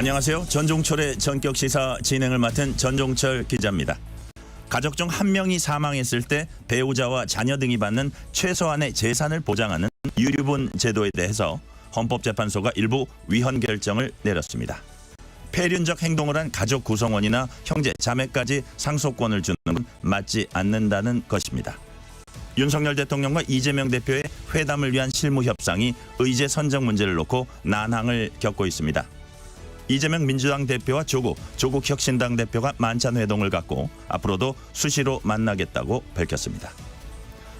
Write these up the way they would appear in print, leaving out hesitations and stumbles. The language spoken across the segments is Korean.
안녕하세요. 전종철의 전격시사 진행을 맡은 전종철 기자입니다. 가족 중 한 명이 사망했을 때 배우자와 자녀 등이 받는 최소한의 재산을 보장하는 유류분 제도에 대해서 헌법재판소가 일부 위헌 결정을 내렸습니다. 폐륜적 행동을 한 가족 구성원이나 형제, 자매까지 상속권을 주는 건 맞지 않는다는 것입니다. 윤석열 대통령과 이재명 대표의 회담을 위한 실무 협상이 의제 선정 문제를 놓고 난항을 겪고 있습니다. 이재명 민주당 대표와 조국 혁신당 대표가 만찬 회동을 갖고 앞으로도 수시로 만나겠다고 밝혔습니다.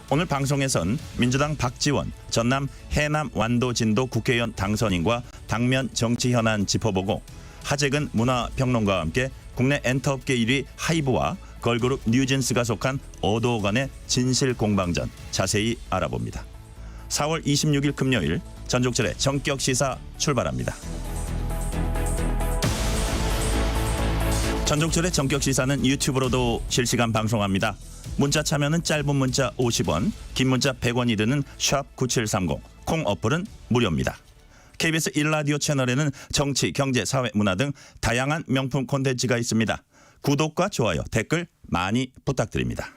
오늘 방송에선 민주당 박지원, 전남 해남 완도진도 국회의원 당선인과 당면 정치 현안 짚어보고 하재근 문화평론가와 함께 국내 엔터업계 1위 하이브와 걸그룹 뉴진스가 속한 어도 간의 진실 공방전 자세히 알아봅니다. 4월 26일 금요일 전종철의 전격시사 출발합니다. 전종철의 전격시사는 유튜브로도 실시간 방송합니다. 문자 참여는 짧은 문자 50원, 긴 문자 100원이 드는 샵9730, 콩 어플은 무료입니다. KBS 1라디오 채널에는 정치, 경제, 사회, 문화 등 다양한 명품 콘텐츠가 있습니다. 구독과 좋아요, 댓글 많이 부탁드립니다.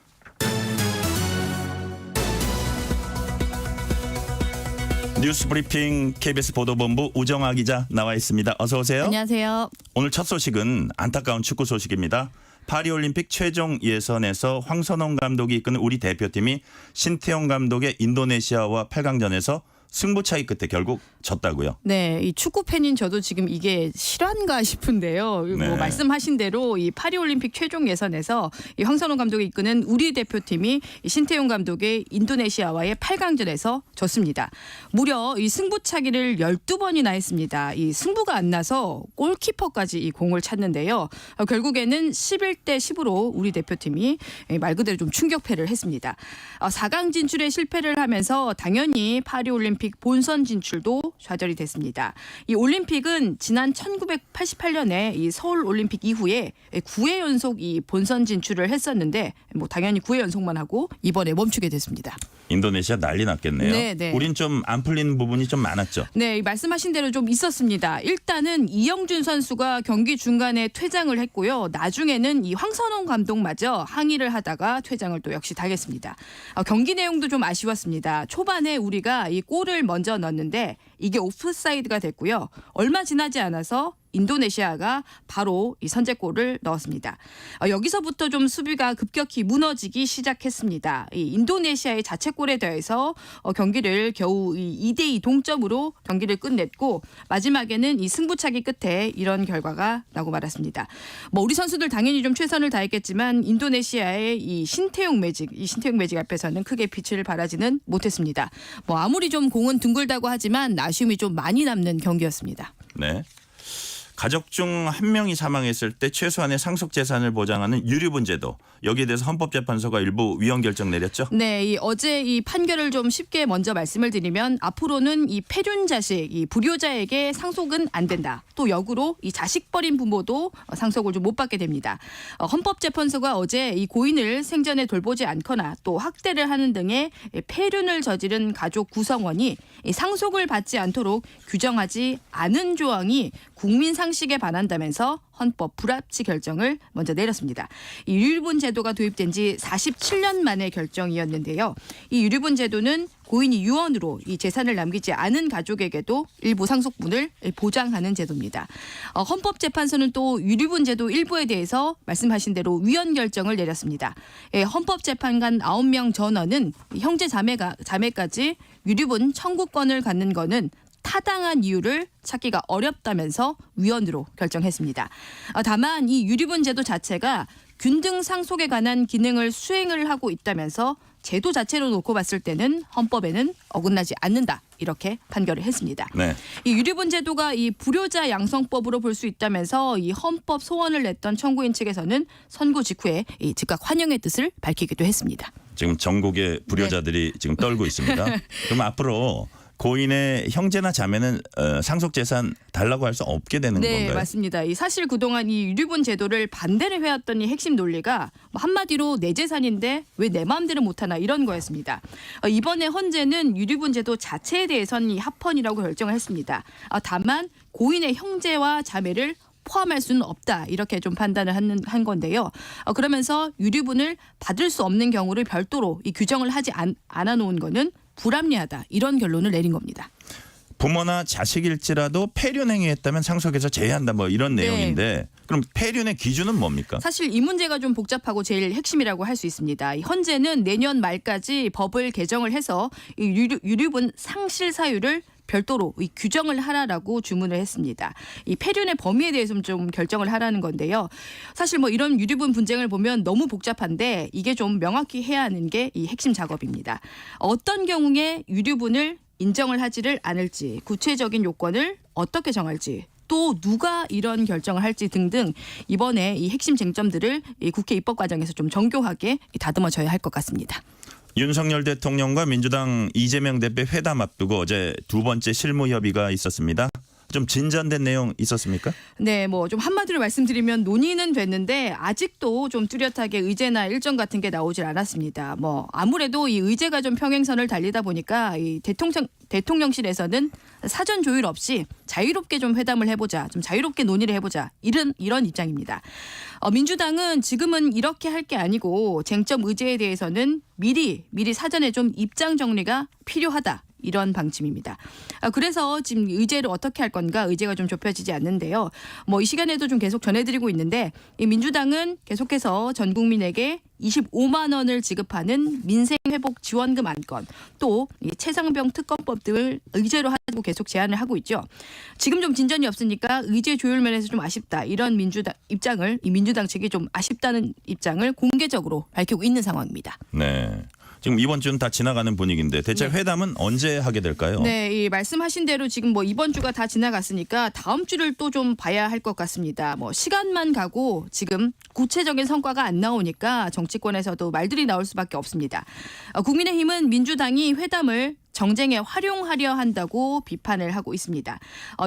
뉴스브리핑 KBS 보도본부 우정아 기자 나와 있습니다. 어서 오세요. 안녕하세요. 오늘 첫 소식은 안타까운 축구 소식입니다. 파리올림픽 최종 예선에서 황선홍 감독이 이끄는 우리 대표팀이 신태용 감독의 인도네시아와 8강전에서 승부차기 끝에 결국 졌다고요. 네, 이 축구 팬인 저도 지금 이게 실화인가 싶은데요. 네. 뭐 말씀하신 대로 이 파리올림픽 최종 예선에서 이 황선홍 감독이 이끄는 우리 대표팀이 이 신태용 감독의 인도네시아와의 8강전에서 졌습니다. 무려 이 승부차기를 12번이나 했습니다. 이 승부가 안 나서 골키퍼까지 이 공을 찼는데요. 결국에는 11대 10으로 우리 대표팀이 말 그대로 좀 충격패를 했습니다. 4강 진출에 실패를 하면서 당연히 파리올림픽 본선 진출도 좌절이 됐습니다. 이 올림픽은 지난 1988년에 이 서울 올림픽 이후에 9회 연속 이 본선 진출을 했었는데 뭐 당연히 9회 연속만 하고 이번에 멈추게 됐습니다. 인도네시아 난리 났겠네요. 네. 우린 좀 안 풀리는 부분이 좀 많았죠. 네, 말씀하신 대로 좀 있었습니다. 일단은 이영준 선수가 경기 중간에 퇴장을 했고요. 나중에는 이 황선홍 감독마저 항의를 하다가 퇴장을 또 역시 당했습니다. 경기 내용도 좀 아쉬웠습니다. 초반에 우리가 이 골을 먼저 넣었는데 이게 오프사이드가 됐고요. 얼마 지나지 않아서 인도네시아가 바로 이 선제골을 넣었습니다. 여기서부터 좀 수비가 급격히 무너지기 시작했습니다. 이 인도네시아의 자책골에 더해서 경기를 겨우 2대2 동점으로 경기를 끝냈고 마지막에는 이 승부차기 끝에 이런 결과가 나고 말았습니다. 뭐 우리 선수들 당연히 좀 최선을 다했겠지만 인도네시아의 이 신태용 매직 앞에서는 크게 빛을 발하지는 못했습니다. 뭐 아무리 좀 공은 둥글다고 하지만 아쉬움이 좀 많이 남는 경기였습니다. 네. 가족 중 한 명이 사망했을 때 최소한의 상속 재산을 보장하는 유류분 제도, 여기에 대해서 헌법재판소가 일부 위헌 결정 내렸죠? 네, 어제 이 판결을 좀 쉽게 먼저 말씀을 드리면 앞으로는 이 폐륜 자식, 이 불효자에게 상속은 안 된다. 또 역으로 이 자식 버린 부모도 상속을 좀 못 받게 됩니다. 헌법재판소가 어제 이 고인을 생전에 돌보지 않거나 또 학대를 하는 등의 폐륜을 저지른 가족 구성원이 이 상속을 받지 않도록 규정하지 않은 조항이 국민 상식에 반한다면서 헌법 불합치 결정을 먼저 내렸습니다. 이 유류분 제도가 도입된 지 47년 만의 결정이었는데요. 이 유류분 제도는 고인이 유언으로 이 재산을 남기지 않은 가족에게도 일부 상속분을 보장하는 제도입니다. 헌법재판소는 또 유류분 제도 일부에 대해서 말씀하신 대로 위헌 결정을 내렸습니다. 헌법재판관 9명 전원은 형제 자매까지 유류분 청구권을 갖는 것은 타당한 이유를 찾기가 어렵다면서 위헌으로 결정했습니다. 다만 이 유류분 제도 자체가 균등 상속에 관한 기능을 수행을 하고 있다면서 제도 자체로 놓고 봤을 때는 헌법에는 어긋나지 않는다. 이렇게 판결을 했습니다. 네. 이 유류분 제도가 이 불효자 양성법으로 볼 수 있다면서 이 헌법 소원을 냈던 청구인 측에서는 선고 직후에 이 즉각 환영의 뜻을 밝히기도 했습니다. 지금 전국의 불효자들이 지금 떨고 있습니다. 그럼 앞으로 고인의 형제나 자매는 상속재산 달라고 할 수 없게 되는 네, 건가요? 맞습니다. 이 사실 그동안 이 유류분 제도를 반대를 해왔던 이 핵심 논리가 뭐 한마디로 내 재산인데 왜 내 마음대로 못하나 이런 거였습니다. 이번에 헌재는 유류분 제도 자체에 대해서는 이 합헌이라고 결정을 했습니다. 다만 고인의 형제와 자매를 포함할 수는 없다 이렇게 좀 판단을 한 건데요. 그러면서 유류분을 받을 수 없는 경우를 별도로 이 규정을 하지 않아 놓은 거는 불합리하다 이런 결론을 내린 겁니다. 부모나 자식일지라도 폐륜 행위했다면 상속에서 제외한다 뭐 이런 네. 내용인데 그럼 폐륜의 기준은 뭡니까? 사실 이 문제가 좀 복잡하고 제일 핵심이라고 할 수 있습니다. 이 헌재는 내년 말까지 법을 개정을 해서 이 유류분 상실 사유를 별도로 이 규정을 하라라고 주문을 했습니다. 이 폐륜의 범위에 대해서 좀 결정을 하라는 건데요. 사실 뭐 이런 유류분 분쟁을 보면 너무 복잡한데 이게 좀 명확히 해야 하는 게 이 핵심 작업입니다. 어떤 경우에 유류분을 인정을 하지를 않을지, 구체적인 요건을 어떻게 정할지, 또 누가 이런 결정을 할지 등등 이번에 이 핵심 쟁점들을 이 국회 입법 과정에서 좀 정교하게 다듬어져야 할 것 같습니다. 윤석열 대통령과 민주당 이재명 대표 회담 앞두고 어제 두 번째 실무 협의가 있었습니다. 좀 진전된 내용 있었습니까? 네, 뭐 좀 한마디로 말씀드리면 논의는 됐는데 아직도 좀 뚜렷하게 의제나 일정 같은 게 나오질 않았습니다. 뭐 아무래도 이 의제가 좀 평행선을 달리다 보니까 이 대통령실에서는 사전 조율 없이 자유롭게 좀 회담을 해보자, 좀 자유롭게 논의를 해보자 이런 입장입니다. 민주당은 지금은 이렇게 할 게 아니고 쟁점 의제에 대해서는 미리 사전에 좀 입장 정리가 필요하다. 이런 방침입니다. 그래서 지금 의제를 어떻게 할 건가 의제가 좀 좁혀지지 않는데요. 뭐 이 시간에도 좀 계속 전해드리고 있는데 이 민주당은 계속해서 전 국민에게 25만 원을 지급하는 민생회복 지원금 안건 또 이 최상병 특검법 등을 의제로 하고 계속 제안을 하고 있죠. 지금 좀 진전이 없으니까 의제 조율 면에서 좀 아쉽다 이런 민주당 측이 좀 아쉽다는 입장을 공개적으로 밝히고 있는 상황입니다. 네. 지금 이번 주는 다 지나가는 분위기인데 대체 네. 회담은 언제 하게 될까요? 네, 이 말씀하신 대로 지금 뭐 이번 주가 다 지나갔으니까 다음 주를 또 좀 봐야 할 것 같습니다. 뭐 시간만 가고 지금 구체적인 성과가 안 나오니까 정치권에서도 말들이 나올 수밖에 없습니다. 국민의힘은 민주당이 회담을 정쟁에 활용하려 한다고 비판을 하고 있습니다.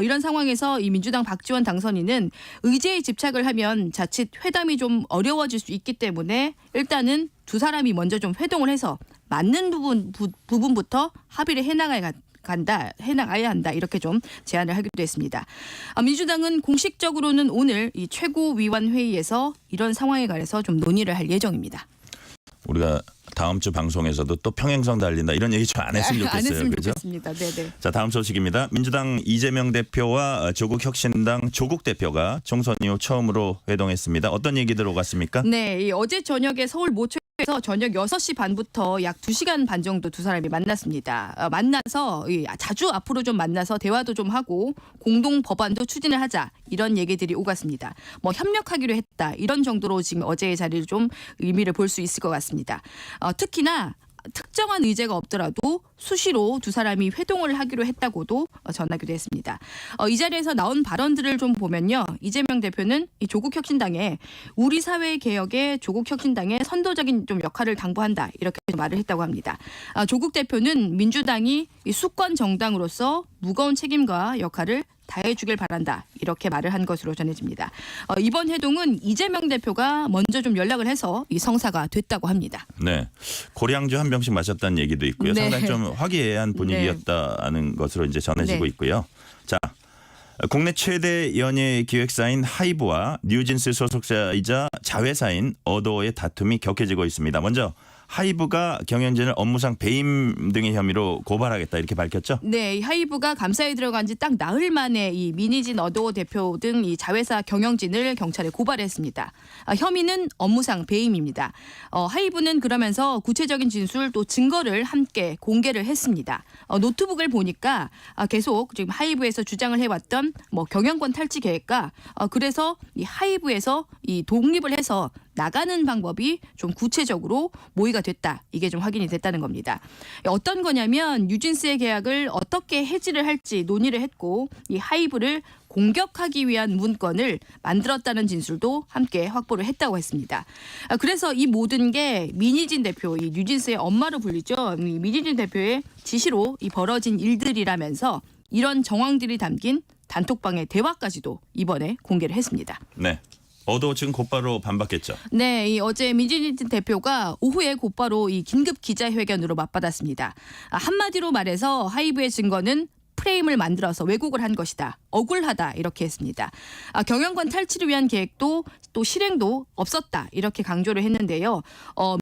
이런 상황에서 이 민주당 박지원 당선인은 의제에 집착을 하면 자칫 회담이 좀 어려워질 수 있기 때문에 일단은 두 사람이 먼저 좀 회동을 해서 맞는 부분부터 합의를 해나가야 한다 이렇게 좀 제안을 하기도 했습니다. 민주당은 공식적으로는 오늘 이 최고위원 회의에서 이런 상황에 관해서 좀 논의를 할 예정입니다. 우리가 다음 주 방송에서도 또 평행선 달린다 이런 얘기 좀 안 했으면 좋겠어요. 안 했으면 그죠? 좋겠습니다. 네네. 자, 다음 소식입니다. 민주당 이재명 대표와 조국혁신당 조국 대표가 총선 이후 처음으로 회동했습니다. 어떤 얘기들 오갔습니까? 네, 이 어제 저녁에 서울 모처에서 저녁 6시 반부터 약 2시간 반 정도 두 사람이 만났습니다. 만나서 자주 앞으로 좀 만나서 대화도 좀 하고 공동 법안도 추진을 하자 이런 얘기들이 오갔습니다. 뭐 협력하기로 했다 이런 정도로 지금 어제의 자리를 좀 의미를 볼 수 있을 것 같습니다. 특히나 특정한 의제가 없더라도 수시로 두 사람이 회동을 하기로 했다고도 전하기도 했습니다. 이 자리에서 나온 발언들을 좀 보면요. 이재명 대표는 이 조국혁신당에 우리 사회 개혁에 조국혁신당의 선도적인 좀 역할을 당부한다 이렇게 말을 했다고 합니다. 조국 대표는 민주당이 이 수권 정당으로서 무거운 책임과 역할을 다해주길 바란다 이렇게 말을 한 것으로 전해집니다. 이번 회동은 이재명 대표가 먼저 좀 연락을 해서 이 성사가 됐다고 합니다. 네, 고량주 한 병씩 마셨다는 얘기도 있고요. 네. 상당히 좀 화기애애한 분위기였다는 것으로 이제 전해지고 네. 있고요. 자, 국내 최대 연예 기획사인 하이브와 뉴진스 소속사이자 자회사인 어도어의 다툼이 격해지고 있습니다. 먼저 하이브가 경영진을 업무상 배임 등의 혐의로 고발하겠다 이렇게 밝혔죠? 네, 이 하이브가 감사에 들어간 지 딱 나흘 만에 이 민희진 어도어 대표 등 이 자회사 경영진을 경찰에 고발했습니다. 혐의는 업무상 배임입니다. 하이브는 그러면서 구체적인 진술 또 증거를 함께 공개를 했습니다. 노트북을 보니까 계속 지금 하이브에서 주장을 해왔던 뭐 경영권 탈취 계획과 그래서 이 하이브에서 이 독립을 해서 나가는 방법이 좀 구체적으로 모의가 됐다. 이게 좀 확인이 됐다는 겁니다. 어떤 거냐면 뉴진스의 계약을 어떻게 해지를 할지 논의를 했고 이 하이브를 공격하기 위한 문건을 만들었다는 진술도 함께 확보를 했다고 했습니다. 그래서 이 모든 게 민희진 대표, 이 뉴진스의 엄마로 불리죠. 이 민희진 대표의 지시로 이 벌어진 일들이라면서 이런 정황들이 담긴 단톡방의 대화까지도 이번에 공개를 했습니다. 네. 어도 지금 곧바로 반박했죠. 네, 이 어제 민진진 대표가 오후에 곧바로 이 긴급 기자회견으로 맞받았습니다. 한마디로 말해서 하이브의 증거는 프레임을 만들어서 왜곡을 한 것이다. 억울하다 이렇게 했습니다. 경영권 탈취를 위한 계획도 또 실행도 없었다 이렇게 강조를 했는데요.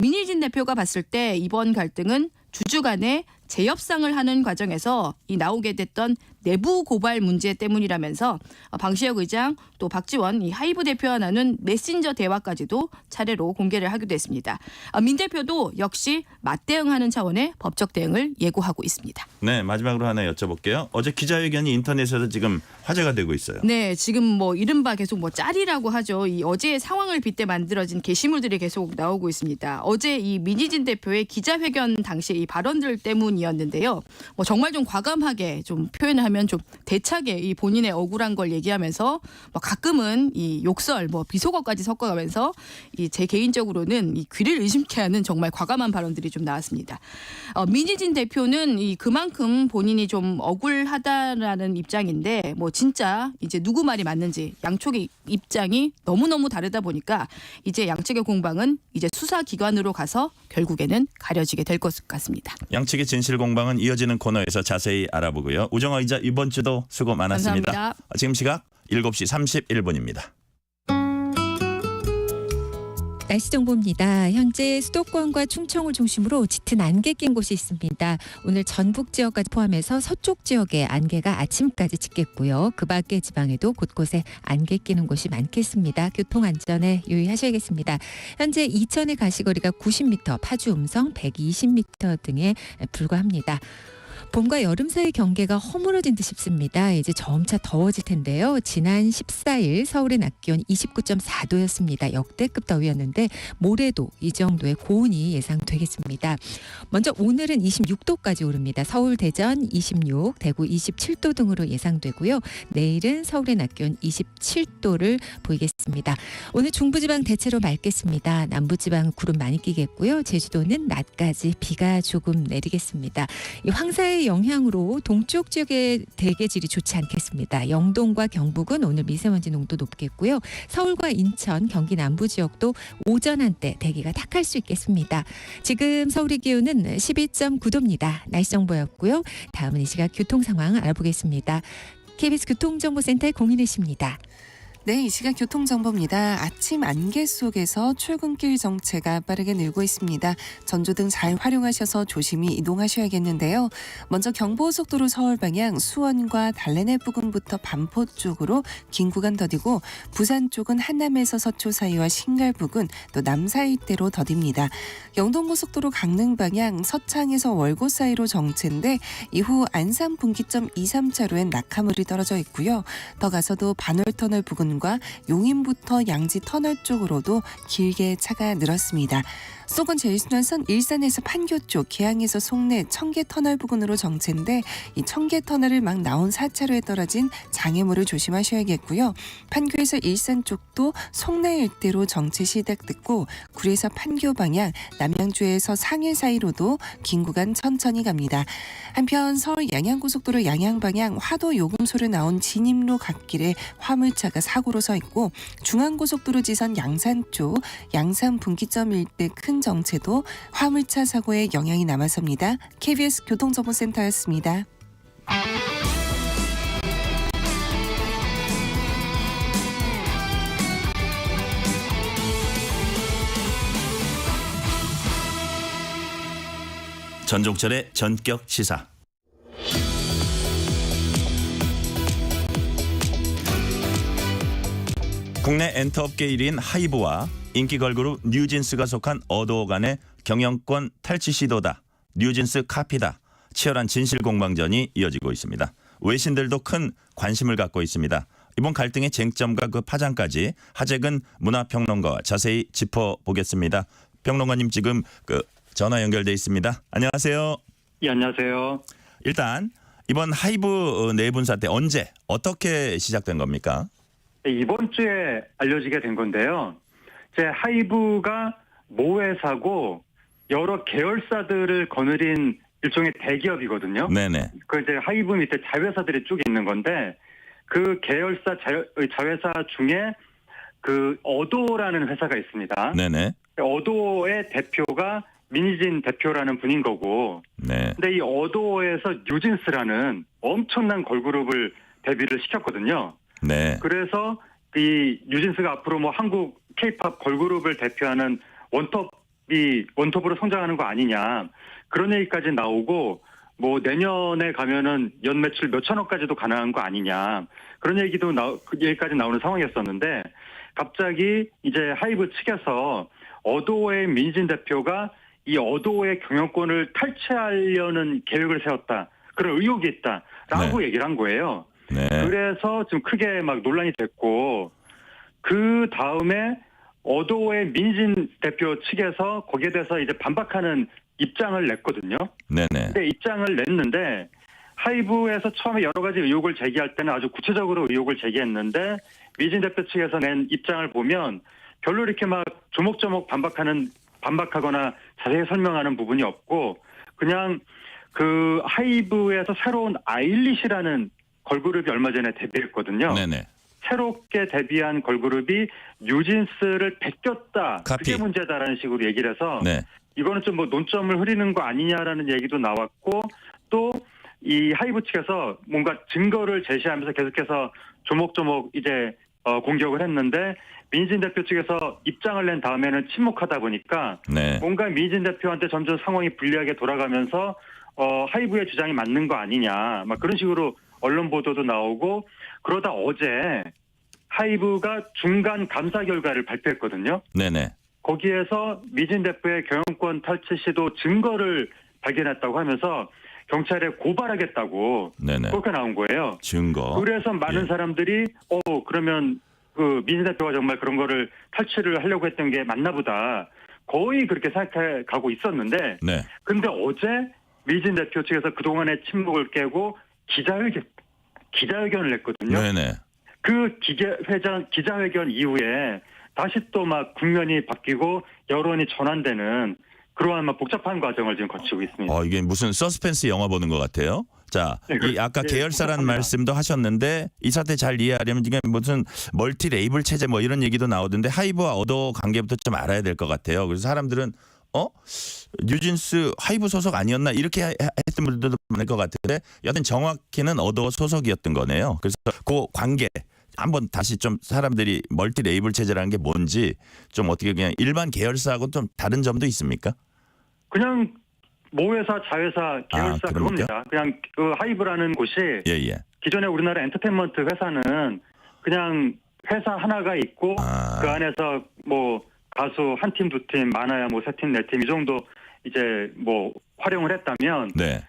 민희진 대표가 봤을 때 이번 갈등은 주주 간에 재협상을 하는 과정에서 이 나오게 됐던 내부 고발 문제 때문이라면서 방시혁 의장 또 박지원 이 하이브 대표와 나눈 메신저 대화까지도 차례로 공개를 하기도 했습니다. 민 대표도 역시 맞대응하는 차원의 법적 대응을 예고하고 있습니다. 네, 마지막으로 하나 여쭤볼게요. 어제 기자회견이 인터넷에서 지금 화제가 되고 있어요. 네, 지금 뭐 이른바 계속 뭐 짤이라고 하죠. 이 어제의 상황을 빗대 만들어진 게시물들이 계속 나오고 있습니다. 어제 이 민희진 대표의 기자회견 당시 이 발언들 때문이었는데요. 뭐 정말 좀 과감하게 좀 표현하면 좀 대차게 이 본인의 억울한 걸 얘기하면서 뭐 가끔은 이 욕설, 뭐 비속어까지 섞어가면서 이 제 개인적으로는 이 귀를 의심케 하는 정말 과감한 발언들이 좀 나왔습니다. 민희진 대표는 이 그만큼 본인이 좀 억울하다라는 입장인데 뭐 진짜 이제 누구 말이 맞는지 양쪽의 입장이 너무너무 다르다 보니까 이제 양측의 공방은 이제 수사기관으로 가서 결국에는 가려지게 될 것 같습니다. 양측의 진실 공방은 이어지는 코너에서 자세히 알아보고요. 우정아 기자 이번 주도 수고 많았습니다. 감사합니다. 지금 시각 7시 31분입니다. 날씨 정보입니다. 현재 수도권과 충청을 중심으로 짙은 안개 낀 곳이 있습니다. 오늘 전북 지역까지 포함해서 서쪽 지역에 안개가 아침까지 짙겠고요. 그 밖의 지방에도 곳곳에 안개 끼는 곳이 많겠습니다. 교통안전에 유의하셔야겠습니다. 현재 이천의 가시거리가 90m, 파주 음성 120m 등에 불과합니다. 봄과 여름 사이 경계가 허물어진 듯 싶습니다. 이제 점차 더워질 텐데요. 지난 14일 서울의 낮 기온 29.4도였습니다. 역대급 더위였는데 모레도 이 정도의 고온이 예상되겠습니다. 먼저 오늘은 26도까지 오릅니다. 서울, 대전 26, 대구 27도 등으로 예상되고요. 내일은 서울의 낮 기온 27도를 보이겠습니다. 오늘 중부지방 대체로 맑겠습니다. 남부지방 구름 많이 끼겠고요. 제주도는 낮까지 비가 조금 내리겠습니다. 이 황사의 영향으로 동쪽 지역의 대기질이 좋지 않겠습니다. 영동과 경북은 오늘 미세먼지 농도 높겠고요. 서울과 인천, 경기 남부 지역도 오전 한때 대기가 탁할 수 있겠습니다. 지금 서울의 기온은 12.9도입니다. 날씨 정보였고요. 다음은 이 시각 교통 상황 알아보겠습니다. KBS 교통정보센터의 공인혜 씨입니다. 네, 이 시각 교통정보입니다. 아침 안개 속에서 출근길 정체가 빠르게 늘고 있습니다. 전조등 잘 활용하셔서 조심히 이동하셔야겠는데요. 먼저 경부고속도로 서울 방향 수원과 달래내 부근부터 반포 쪽으로 긴 구간 더디고 부산 쪽은 한남에서 서초 사이와 신갈 부근 또 남사 일대로 더딥니다. 영동고속도로 강릉 방향 서창에서 월곶 사이로 정체인데 이후 안산 분기점 2, 3차로엔 낙하물이 떨어져 있고요. 더 가서도 반월터널 부근 과 용인부터 양지 터널 쪽으로도 길게 차가 늘었습니다. 수도권 제일순환선 일산에서 판교 쪽, 계양에서 송내, 청계터널 부근으로 정체인데 이 청계터널을 막 나온 4차로에 떨어진 장애물을 조심하셔야겠고요. 판교에서 일산 쪽도 송내 일대로 정체 시작됐고 구리에서 판교 방향, 남양주에서 상일 사이로도 긴 구간 천천히 갑니다. 한편 서울 양양고속도로 양양 방향 화도 요금소를 나온 진입로 갓길에 화물차가 사고로 서 있고 중앙고속도로 지선 양산 쪽 양산 분기점 일대 큰 정체도 화물차 사고에 영향이 남아섭니다. KBS 교통정보센터였습니다. 전종철의 전격 시사. 국내 엔터업계 1위인 하이브와 인기 걸그룹 뉴진스가 속한 어도 간의 경영권 탈취 시도다. 뉴진스 카피다. 치열한 진실 공방전이 이어지고 있습니다. 외신들도 큰 관심을 갖고 있습니다. 이번 갈등의 쟁점과 그 파장까지 하재근 문화평론가와 자세히 짚어보겠습니다. 평론가님 지금 그 전화 연결돼 있습니다. 안녕하세요. 예, 안녕하세요. 일단 이번 하이브 내분 사태 언제 어떻게 시작된 겁니까? 네, 이번 주에 알려지게 된 건데요. 이제 하이브가 모회사고 여러 계열사들을 거느린 일종의 대기업이거든요. 네네. 그 이제 하이브 밑에 자회사들이 쭉 있는 건데 그 계열사 자회사 중에 그 어도라는 회사가 있습니다. 네네. 어도의 대표가 민희진 대표라는 분인 거고, 네. 근데 이 어도에서 뉴진스라는 엄청난 걸그룹을 데뷔를 시켰거든요. 네. 그래서 이 뉴진스가 앞으로 뭐 한국 K-팝 걸그룹을 대표하는 원톱으로 성장하는 거 아니냐, 그런 얘기까지 나오고, 뭐 내년에 가면은 연 매출 몇천억까지도 가능한 거 아니냐, 그런 얘기도 그 얘기까지 나오는 상황이었었는데, 갑자기 이제 하이브 측에서 어도의 민진 대표가 이 어도의 경영권을 탈취하려는 계획을 세웠다, 그런 의혹이 있다라고 얘기를 한 거예요. 네. 그래서 좀 크게 막 논란이 됐고, 그 다음에 어도의 민진 대표 측에서 거기에 대해서 이제 반박하는 입장을 냈거든요. 네네. 근데 입장을 냈는데 하이브에서 처음에 여러 가지 의혹을 제기할 때는 아주 구체적으로 의혹을 제기했는데, 민진 대표 측에서 낸 입장을 보면 별로 이렇게 막 조목조목 반박하거나 자세히 설명하는 부분이 없고, 그냥 그 하이브에서 새로운 아일리시라는 걸그룹이 얼마 전에 데뷔했거든요. 네네. 새롭게 데뷔한 걸그룹이 뉴진스를 베꼈다, 카피. 그게 문제다라는 식으로 얘기를 해서 네. 이거는 좀 뭐 논점을 흐리는 거 아니냐라는 얘기도 나왔고, 또 이 하이브 측에서 뭔가 증거를 제시하면서 계속해서 조목조목 이제 공격을 했는데, 민진 대표 측에서 입장을 낸 다음에는 침묵하다 보니까 네. 뭔가 민진 대표한테 점점 상황이 불리하게 돌아가면서 하이브의 주장이 맞는 거 아니냐, 막 그런 식으로 언론 보도도 나오고, 그러다 어제 하이브가 중간 감사 결과를 발표했거든요. 네네. 거기에서 민진 대표의 경영권 탈취 시도 증거를 발견했다고 하면서 경찰에 고발하겠다고 네네. 그렇게 나온 거예요. 증거. 그래서 많은 예. 사람들이 그러면 그 민진 대표가 정말 그런 거를 탈취를 하려고 했던 게 맞나 보다, 거의 그렇게 생각해 가고 있었는데, 네. 근데 어제 민진 대표 측에서 그동안의 침묵을 깨고 기자회견을 했거든요. 네네. 그 기자회견 이후에 다시 또 막 국면이 바뀌고 여론이 전환되는 그러한 막 복잡한 과정을 지금 거치고 있습니다. 이게 무슨 서스펜스 영화 보는 것 같아요. 자, 네, 이 아까 네, 계열사라는 그렇습니다. 말씀도 하셨는데 이 사태 잘 이해하려면 이게 무슨 멀티 레이블 체제 뭐 이런 얘기도 나오던데 하이브와 어도 관계부터 좀 알아야 될 것 같아요. 그래서 사람들은 뉴진스 하이브 소속 아니었나 이렇게 했던 분들도 많을 것 같은데 여튼 정확히는 어도 소속이었던 거네요. 그래서 그 관계 한번 다시 좀 사람들이 멀티 레이블 체제라는 게 뭔지 좀 어떻게 그냥 일반 계열사하고 좀 다른 점도 있습니까? 그냥 모회사, 자회사, 계열사 그럽니까? 그겁니다. 그냥 그 하이브라는 곳이 예예. 기존의 우리나라 엔터테인먼트 회사는 그냥 회사 하나가 있고 그 안에서 뭐 가수 한 팀, 두 팀, 많아야 뭐 세 팀, 네 팀 이 정도 이제 뭐 활용을 했다면 네.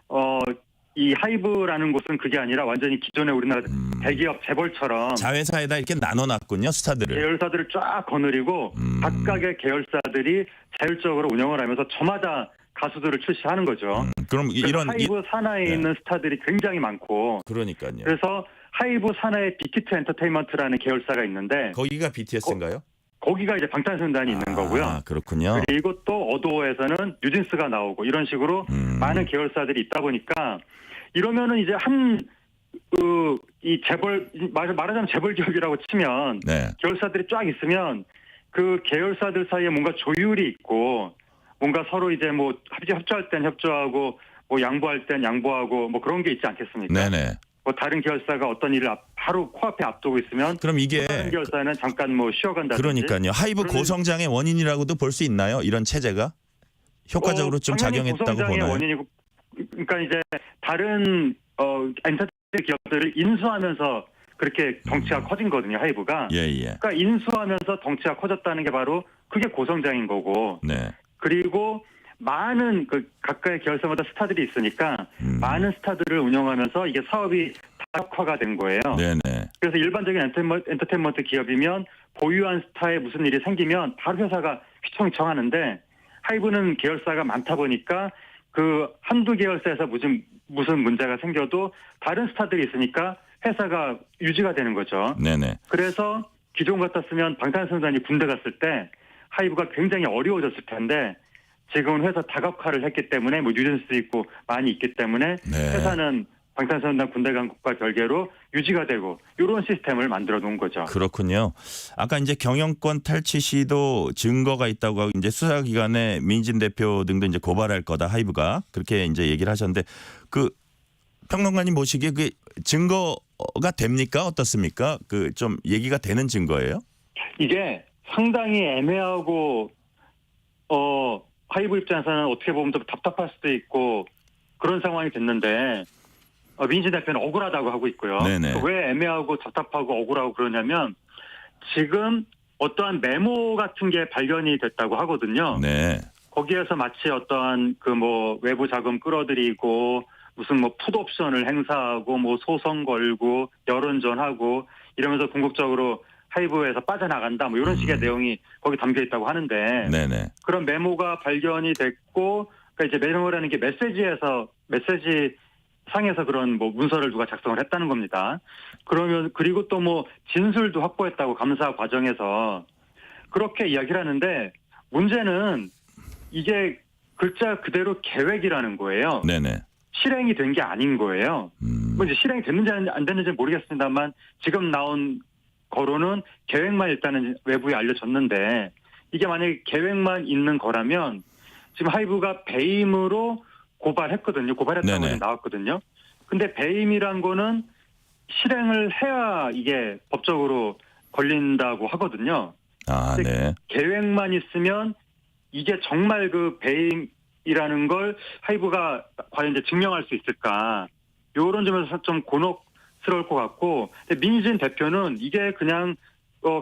이 하이브라는 곳은 그게 아니라 완전히 기존의 우리나라 대기업 재벌처럼 자회사에다 이렇게 나눠놨군요 스타들을. 계열사들을 쫙 거느리고 각각의 계열사들이 자율적으로 운영을 하면서 저마다 가수들을 출시하는 거죠. 그럼 이런 하이브 산하에 있는 스타들이 굉장히 많고, 그러니까요. 그래서 하이브 산하에 빅히트 엔터테인먼트라는 계열사가 있는데 거기가 BTS인가요? 거기가 이제 방탄소년단이 있는 거고요. 그렇군요. 그리고 또 어도에서는 뉴진스가 나오고 이런 식으로 많은 계열사들이 있다 보니까 이러면은 이제 이 재벌 말하자면 재벌 기업이라고 치면 네. 계열사들이 쫙 있으면 그 계열사들 사이에 뭔가 조율이 있고 뭔가 서로 이제 뭐 협조할 땐 협조하고 뭐 양보할 땐 양보하고 뭐 그런 게 있지 않겠습니까? 네네. 뭐 다른 계열사가 어떤 일을 바로 코앞에 앞두고 있으면 그럼 이게 다른 계열사는 잠깐 뭐 쉬어간다든지. 그러니까요. 하이브 고성장의 원인이라고도 볼 수 있나요? 이런 체제가 효과적으로 좀 당연히 작용했다고 고성장의 보나요? 원인이고, 그러니까 이제 다른 엔터테인먼트 기업들을 인수하면서 그렇게 덩치가 커진 거거든요. 하이브가. 예예. 그러니까 인수하면서 덩치가 커졌다는 게 바로 그게 고성장인 거고. 네. 그리고 많은 그 각각의 계열사마다 스타들이 있으니까 많은 스타들을 운영하면서 이게 사업이 다각화가 된 거예요. 네네. 그래서 일반적인 엔터테인먼트 기업이면 보유한 스타에 무슨 일이 생기면 바로 회사가 휘청휘청하는데 하이브는 계열사가 많다 보니까 그 한두 계열사에서 무슨 문제가 생겨도 다른 스타들이 있으니까 회사가 유지가 되는 거죠. 네네. 그래서 기존 같았으면 방탄소년단이 군대 갔을 때 하이브가 굉장히 어려워졌을 텐데 지금은 회사 다각화를 했기 때문에 뭐 뉴진스도 있고 많이 있기 때문에 네. 회사는 방탄소년단 군대 간 것과 별개로 유지가 되고 이런 시스템을 만들어 놓은 거죠. 그렇군요. 아까 이제 경영권 탈취 시도 증거가 있다고 하고 이제 수사기관에 민진 대표 등도 이제 고발할 거다 하이브가 그렇게 이제 얘기를 하셨는데 그 평론가님 보시기에 그 증거가 됩니까 어떻습니까? 그 좀 얘기가 되는 증거예요? 이게 상당히 애매하고 하이브 입장에서는 어떻게 보면 좀 답답할 수도 있고 그런 상황이 됐는데 민진 대표는 억울하다고 하고 있고요. 네네. 왜 애매하고 답답하고 억울하고 그러냐면 지금 어떠한 메모 같은 게 발견이 됐다고 하거든요. 네. 거기에서 마치 어떠한 그 뭐 외부 자금 끌어들이고 무슨 뭐 풋옵션을 행사하고 뭐 소송 걸고 여론전하고 이러면서 궁극적으로 하이브에서 빠져나간다 뭐 이런 식의 내용이 거기 담겨 있다고 하는데 네네. 그런 메모가 발견이 됐고 그러니까 이제 메모라는 게 메시지 상에서 그런 뭐 문서를 누가 작성을 했다는 겁니다. 그러면 그리고 또 뭐 진술도 확보했다고 감사 과정에서 그렇게 이야기를 하는데 문제는 이게 글자 그대로 계획이라는 거예요. 네네. 실행이 된 게 아닌 거예요. 뭐 이제 실행이 됐는지 안 됐는지 모르겠습니다만 지금 나온 거로는 계획만 일단은 외부에 알려졌는데 이게 만약에 계획만 있는 거라면 지금 하이브가 배임으로 고발했거든요. 고발했다고 네네. 나왔거든요. 근데 배임이란 거는 실행을 해야 이게 법적으로 걸린다고 하거든요. 아, 네. 계획만 있으면 이게 정말 그 배임이라는 걸 하이브가 과연 이제 증명할 수 있을까? 이런 점에서 좀 곤혹스러울 것 같고, 근데 민진 대표는 이게 그냥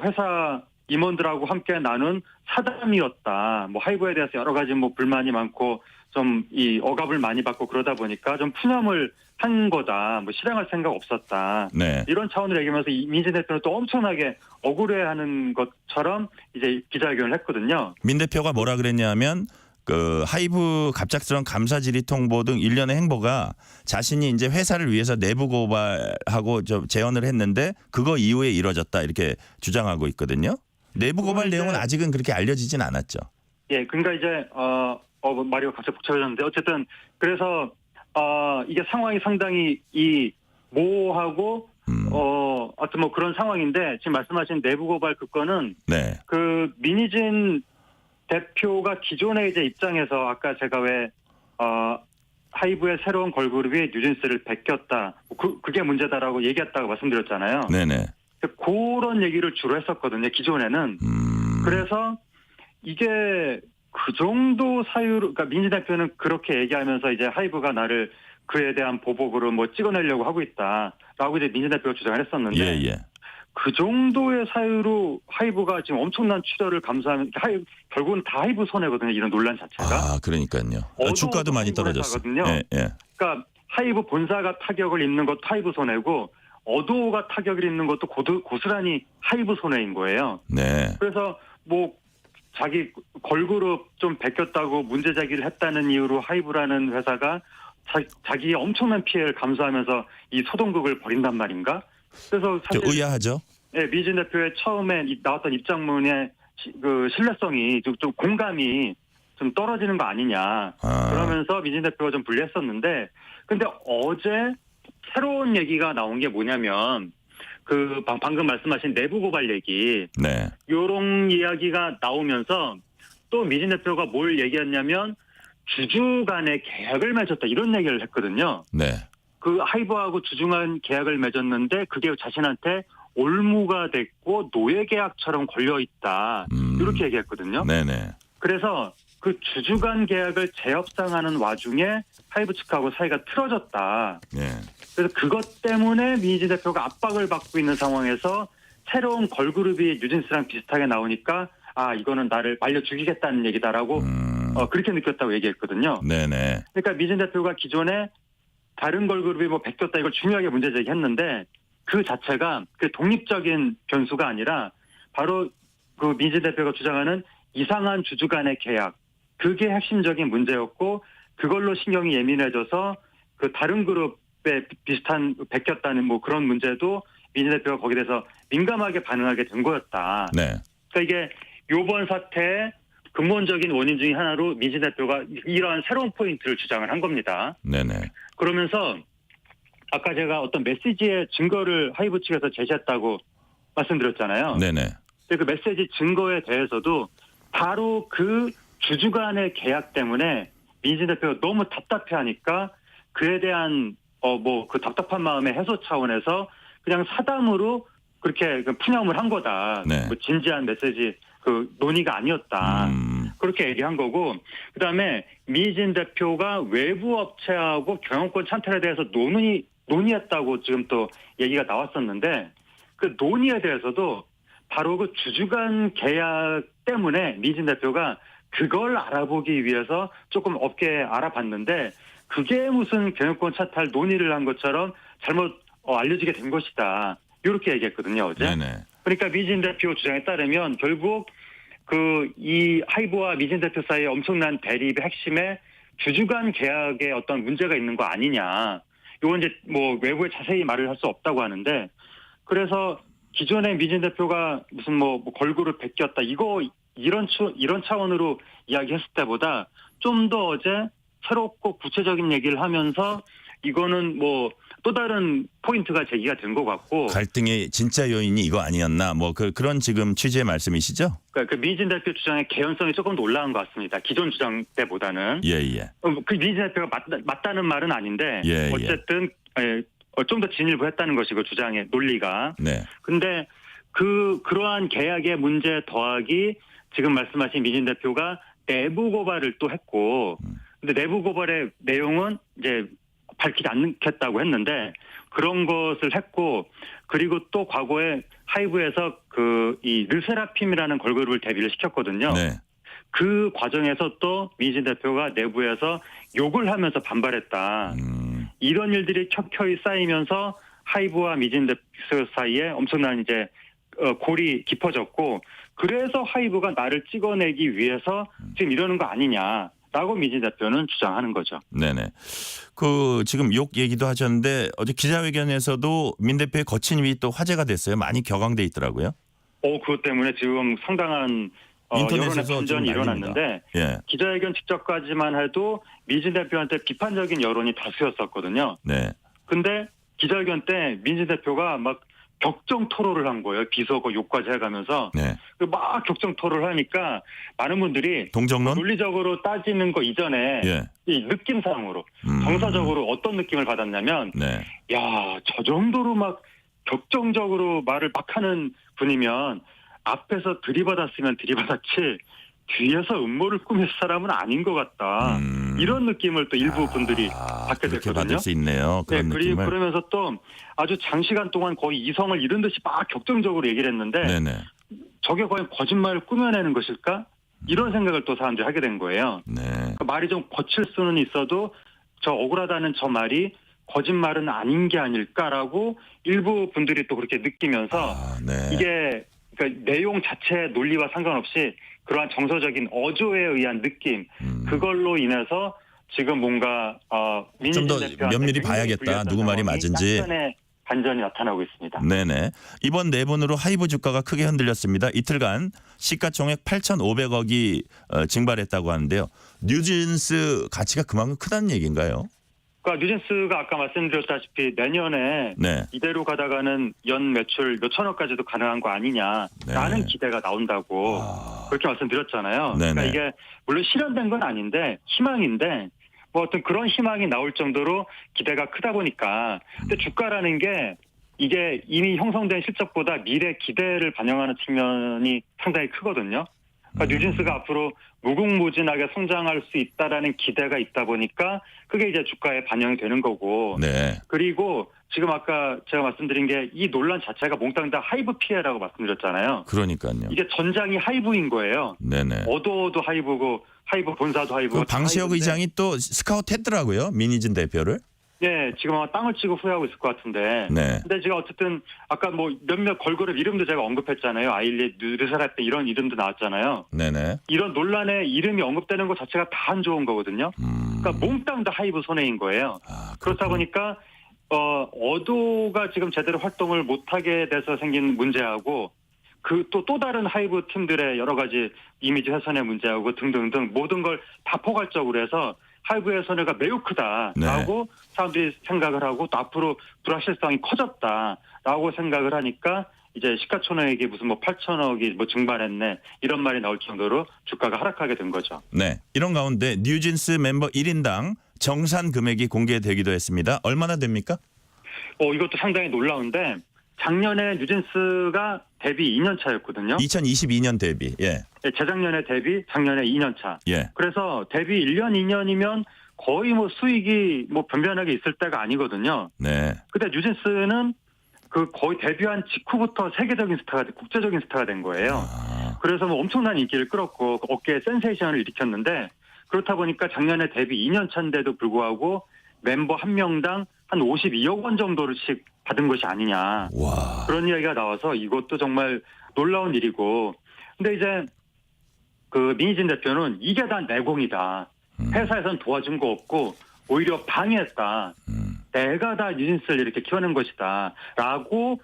회사 임원들하고 함께 나눈 사담이었다. 뭐 하이브에 대해서 여러 가지 뭐 불만이 많고 좀 이 억압을 많이 받고 그러다 보니까 좀 푸념을 한 거다. 뭐 실행할 생각 없었다. 네. 이런 차원으로 얘기하면서 이 민진 대표는 또 엄청나게 억울해하는 것처럼 이제 기자회견을 했거든요. 민 대표가 뭐라 그랬냐면 그 하이브 갑작스러운 감사 질의 통보 등 일련의 행보가 자신이 이제 회사를 위해서 내부 고발하고 좀 제언을 했는데 그거 이후에 이뤄졌다 이렇게 주장하고 있거든요. 내부 고발 내용은 아직은 그렇게 알려지진 않았죠. 예, 그러니까 이제 말이 갑자기 복잡해졌는데 어쨌든 그래서 이게 상황이 상당히 이 모호하고 하여튼 뭐 그런 상황인데 지금 말씀하신 내부 고발 그 건은 네. 그 민희진 대표가 기존의 이제 입장에서 아까 제가 왜 하이브의 새로운 걸그룹이 뉴진스를 베꼈다 그게 문제다라고 얘기했다고 말씀드렸잖아요. 네네. 그런 얘기를 주로 했었거든요. 기존에는. 그래서 이게 그 정도 사유로, 그러니까 민지 대표는 그렇게 얘기하면서 이제 하이브가 나를 그에 대한 보복으로 뭐 찍어내려고 하고 있다라고 이제 민지 대표가 주장을 했었는데. 예. 그 정도의 사유로 하이브가 지금 엄청난 출혈을 감수하면 결국은 다 하이브 손해거든요. 이런 논란 자체가. 아, 그러니까요. 주가도 많이 떨어졌어요. 예. 그러니까 하이브 본사가 타격을 입는 것도 하이브 손해고 어도가 타격을 입는 것도 고스란히 하이브 손해인 거예요. 네. 그래서 뭐 자기 걸그룹 좀 베꼈다고 문제 제기를 했다는 이유로 하이브라는 회사가 자기 엄청난 피해를 감수하면서 이 소동극을 벌인단 말인가? 그래서 사실 의아하죠. 네, 민진 대표의 처음에 나왔던 입장문의 그 신뢰성이 좀 공감이 좀 떨어지는 거 아니냐. 그러면서 민진 대표가 좀 불리했었는데, 근데 어제 새로운 얘기가 나온 게 뭐냐면 그 방금 말씀하신 내부 고발 얘기, 네. 요런 이야기가 나오면서 또 민진 대표가 뭘 얘기했냐면 주주 간의 계약을 맺었다 이런 얘기를 했거든요. 네. 그 하이브하고 주중한 계약을 맺었는데 그게 자신한테 올무가 됐고 노예 계약처럼 걸려 있다 이렇게 얘기했거든요. 네네. 그래서 그 주주간 계약을 재협상하는 와중에 하이브 측하고 사이가 틀어졌다. 네. 그래서 그것 때문에 민희진 대표가 압박을 받고 있는 상황에서 새로운 걸그룹이 뉴진스랑 비슷하게 나오니까 이거는 나를 말려 죽이겠다는 얘기다라고 그렇게 느꼈다고 얘기했거든요. 네네. 그러니까 민희진 대표가 기존에 다른 걸그룹이 뭐 베꼈다 이걸 중요하게 문제 제기했는데 그 자체가 그 독립적인 변수가 아니라 바로 그 민진 대표가 주장하는 이상한 주주 간의 계약 그게 핵심적인 문제였고 그걸로 신경이 예민해져서 그 다른 그룹에 비슷한 베꼈다는 뭐 그런 문제도 민진 대표가 거기에 대해서 민감하게 반응하게 된 거였다. 네. 그러니까 이게 요번 사태의 근본적인 원인 중에 하나로 민진 대표가 이러한 새로운 포인트를 주장을 한 겁니다. 네네. 그러면서 아까 제가 어떤 메시지의 증거를 하이브 측에서 제시했다고 말씀드렸잖아요. 네네. 근데 그 메시지 증거에 대해서도 바로 그 주주 간의 계약 때문에 민진 대표가 너무 답답해하니까 그에 대한 뭐 그 답답한 마음의 해소 차원에서 그냥 사담으로 그렇게 그 푸념을 한 거다. 네. 그 진지한 메시지 그 논의가 아니었다. 그렇게 얘기한 거고 그다음에 민진 대표가 외부 업체하고 경영권 찬탈에 대해서 논의했다고 지금 또 얘기가 나왔었는데 그 논의에 대해서도 바로 그 주주 간 계약 때문에 민진 대표가 그걸 알아보기 위해서 조금 업계에 알아봤는데 그게 무슨 경영권 찬탈 논의를 한 것처럼 잘못 알려지게 된 것이다. 이렇게 얘기했거든요, 어제. 네네. 그러니까 민진 대표 주장에 따르면 결국 그 이 하이브와 민진 대표 사이에 엄청난 대립의 핵심에 주주 간 계약에 어떤 문제가 있는 거 아니냐. 이건 이제 뭐 외부에 자세히 말을 할 수 없다고 하는데 그래서 기존에 민진 대표가 무슨 뭐 걸그룹 베꼈다 이런 차원으로 이야기했을 때보다 좀 더 어제 새롭고 구체적인 얘기를 하면서 이거는 뭐 또 다른 포인트가 제기가 된 것 같고 갈등의 진짜 요인이 이거 아니었나 뭐 그런 지금 취지의 말씀이시죠? 그러니까 그 민진 대표 주장의 개연성이 조금 더 올라간 것 같습니다. 기존 주장 때보다는. 예예. 그 민진 대표가 맞다는 말은 아닌데 예, 어쨌든 좀 더 진일보했다는 것이고 주장의 논리가. 네. 근데 그러한 계약의 문제 더하기 지금 말씀하신 민진 대표가 내부 고발을 또 했고 근데 내부 고발의 내용은 이제 밝히지 않겠다고 했는데 그런 것을 했고 그리고 또 과거에 하이브에서 그 이 르세라핌이라는 걸그룹을 데뷔를 시켰거든요. 네. 그 과정에서 또 민진 대표가 내부에서 욕을 하면서 반발했다. 이런 일들이 켜켜이 쌓이면서 하이브와 민진 대표 사이에 엄청난 이제 골이 깊어졌고 그래서 하이브가 나를 찍어내기 위해서 지금 이러는 거 아니냐라고 민진 대표는 주장하는 거죠. 네네. 그 지금 욕 얘기도 하셨는데 어제 기자회견에서도 민 대표의 거친 입이 또 화제가 됐어요. 많이 격앙돼 있더라고요. 그것 때문에 지금 상당한 인터넷에서 여론의 반전이 지금 일어났는데 예. 기자회견 직전까지만 해도 민진 대표한테 비판적인 여론이 다수였었거든요. 네. 근데 기자회견 때 민진 대표가 막 격정 토론을 한 거예요. 비속어 욕까지 해가면서 네. 막 격정 토론을 하니까 많은 분들이 동정론? 논리적으로 따지는 거 이전에 예. 이 느낌상으로 정서적으로 어떤 느낌을 받았냐면 네. 야, 저 정도로 막 격정적으로 말을 막 하는 분이면 앞에서 들이받았으면 들이받았지 뒤에서 음모를 꾸밀 사람은 아닌 것 같다. 이런 느낌을 또 일부 분들이 받게 그렇게 됐거든요. 받을 수 있네요. 그런 네, 그리고 느낌을. 그러면서 또 아주 장시간 동안 거의 이성을 잃은 듯이 막 격정적으로 얘기를 했는데 네네. 저게 과연 거짓말을 꾸며내는 것일까? 이런 생각을 또 사람들이 하게 된 거예요. 네. 그러니까 말이 좀 거칠 수는 있어도 저 억울하다는 저 말이 거짓말은 아닌 게 아닐까라고 일부 분들이 또 그렇게 느끼면서 네. 이게 그러니까 내용 자체의 논리와 상관없이 그러한 정서적인 어조에 의한 느낌 그걸로 인해서 지금 뭔가 민진 더 대표한테 면밀히 굉장히 봐야겠다. 불리했던 누구 말이 상황이 맞은지. 약간의 반전이 나타나고 있습니다. 네네. 이번 내분으로 하이브 주가가 크게 흔들렸습니다. 이틀간 시가총액 8,500억이 증발했다고 하는데요. 뉴진스 가치가 그만큼 크다는 얘기인가요? 그러니까 뉴진스가 아까 말씀드렸다시피 내년에 네. 이대로 가다가는 연 매출 몇 천억까지도 가능한 거 아니냐라는 네. 기대가 나온다고 그렇게 말씀드렸잖아요. 네네. 그러니까 이게 물론 실현된 건 아닌데 희망인데 뭐 어떤 그런 희망이 나올 정도로 기대가 크다 보니까 근데 주가라는 게 이게 이미 형성된 실적보다 미래 기대를 반영하는 측면이 상당히 크거든요. 그러니까 뉴진스가 앞으로 무궁무진하게 성장할 수 있다라는 기대가 있다 보니까 그게 이제 주가에 반영이 되는 거고. 네. 그리고 지금 아까 제가 말씀드린 게 이 논란 자체가 몽땅 다 하이브 피해라고 말씀드렸잖아요. 그러니까요. 이게 전장이 하이브인 거예요. 네네. 어도어도 하이브고 하이브 본사도 하이브고. 그 방시혁 하이브인데 의장이 또 스카우트 했더라고요. 민희진 대표를. 네, 지금 아마 땅을 치고 후회하고 있을 것 같은데. 네. 근데 제가 어쨌든 아까 뭐 몇몇 걸그룹 이름도 제가 언급했잖아요. 아일리, 르세라핌 이런 이름도 나왔잖아요. 네네. 이런 논란에 이름이 언급되는 것 자체가 다 안 좋은 거거든요. 그러니까 몽땅 다 하이브 손해인 거예요. 아, 그렇다 보니까 어도가 지금 제대로 활동을 못하게 돼서 생긴 문제하고 그 또 다른 하이브 팀들의 여러 가지 이미지 훼손의 문제하고 등등등 모든 걸 다 포괄적으로 해서 하이브의 손해가 매우 크다라고 사람들이 생각을 하고 또 앞으로 불확실성이 커졌다라고 생각을 하니까 이제 시가총액이 무슨 뭐 8천억이 뭐 증발했네 이런 말이 나올 정도로 주가가 하락하게 된 거죠. 네. 이런 가운데 뉴진스 멤버 1인당 정산 금액이 공개되기도 했습니다. 얼마나 됩니까? 이것도 상당히 놀라운데 작년에 뉴진스가 데뷔 2년 차였거든요. 2022년 대비. 예. 재작년에 데뷔, 작년에 2년 차. 예. 그래서 데뷔 1년, 2년이면 거의 뭐 수익이 뭐 변변하게 있을 때가 아니거든요. 네. 근데 뉴진스는 그 거의 데뷔한 직후부터 세계적인 스타가, 국제적인 스타가 된 거예요. 아, 그래서 뭐 엄청난 인기를 끌었고 어깨에 센세이션을 일으켰는데 그렇다 보니까 작년에 데뷔 2년 차인데도 불구하고 멤버 한 명당 한 52억 원 정도씩 받은 것이 아니냐. 와. 그런 이야기가 나와서 이것도 정말 놀라운 일이고. 근데 이제 그 민희진 대표는 이게 다 내공이다. 회사에선 도와준 거 없고 오히려 방해했다. 내가 다 뉴진스를 이렇게 키워낸 것이다. 라고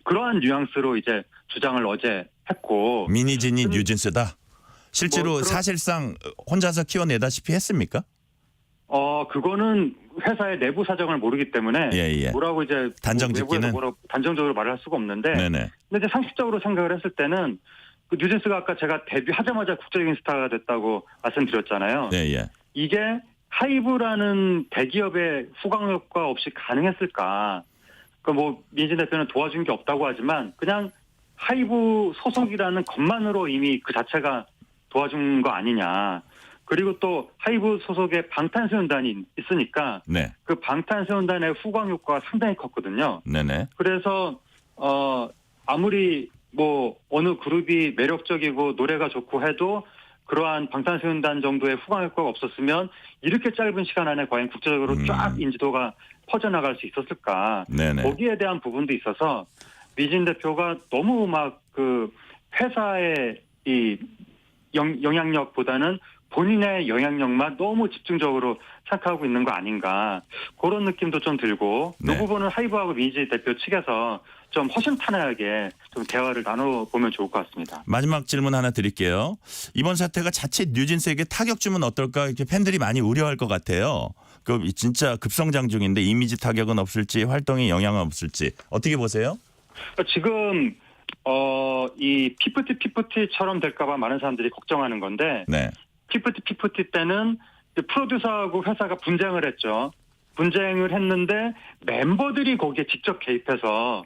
그러한 뉘앙스로 이제 주장을 어제 했고. 미니진이 뉴진스다. 실제로 그런- 사실상 혼자서 키워내다시피 했습니까? 그거는 회사의 내부 사정을 모르기 때문에 예. 뭐라고 이제 단정 외부에서 짓기는? 뭐라고 단정적으로 말을 할 수가 없는데 네네. 근데 이제 상식적으로 생각을 했을 때는 그 뉴진스가 아까 제가 데뷔하자마자 국제적인 스타가 됐다고 말씀드렸잖아요. 네, 이게 하이브라는 대기업의 후광 효과 없이 가능했을까? 뭐 민진 대표는 도와준 게 없다고 하지만 그냥 하이브 소속이라는 것만으로 이미 그 자체가 도와준 거 아니냐. 그리고 또 하이브 소속의 방탄소년단이 있으니까 네. 그 방탄소년단의 후광 효과가 상당히 컸거든요. 네네. 그래서 아무리 뭐 어느 그룹이 매력적이고 노래가 좋고 해도 그러한 방탄소년단 정도의 후광 효과가 없었으면 이렇게 짧은 시간 안에 과연 국제적으로 쫙 인지도가 퍼져나갈 수 있었을까? 네네. 거기에 대한 부분도 있어서 미진 대표가 너무 막 그 회사의 이 영향력보다는 본인의 영향력만 너무 집중적으로 생각하고 있는 거 아닌가 그런 느낌도 좀 들고 네. 이 부분은 하이브하고 민지 대표 측에서 좀 허심탄회하게 좀 대화를 나눠보면 좋을 것 같습니다. 마지막 질문 하나 드릴게요. 이번 사태가 자칫 뉴진스에게 타격 주면 어떨까 이렇게 팬들이 많이 우려할 것 같아요. 그 진짜 급성장 중인데 이미지 타격은 없을지 활동에 영향은 없을지 어떻게 보세요? 지금 이 피프티처럼 될까봐 많은 사람들이 걱정하는 건데 네. 피프티 때는 프로듀서하고 회사가 분쟁을 했죠. 분쟁을 했는데 멤버들이 거기에 직접 개입해서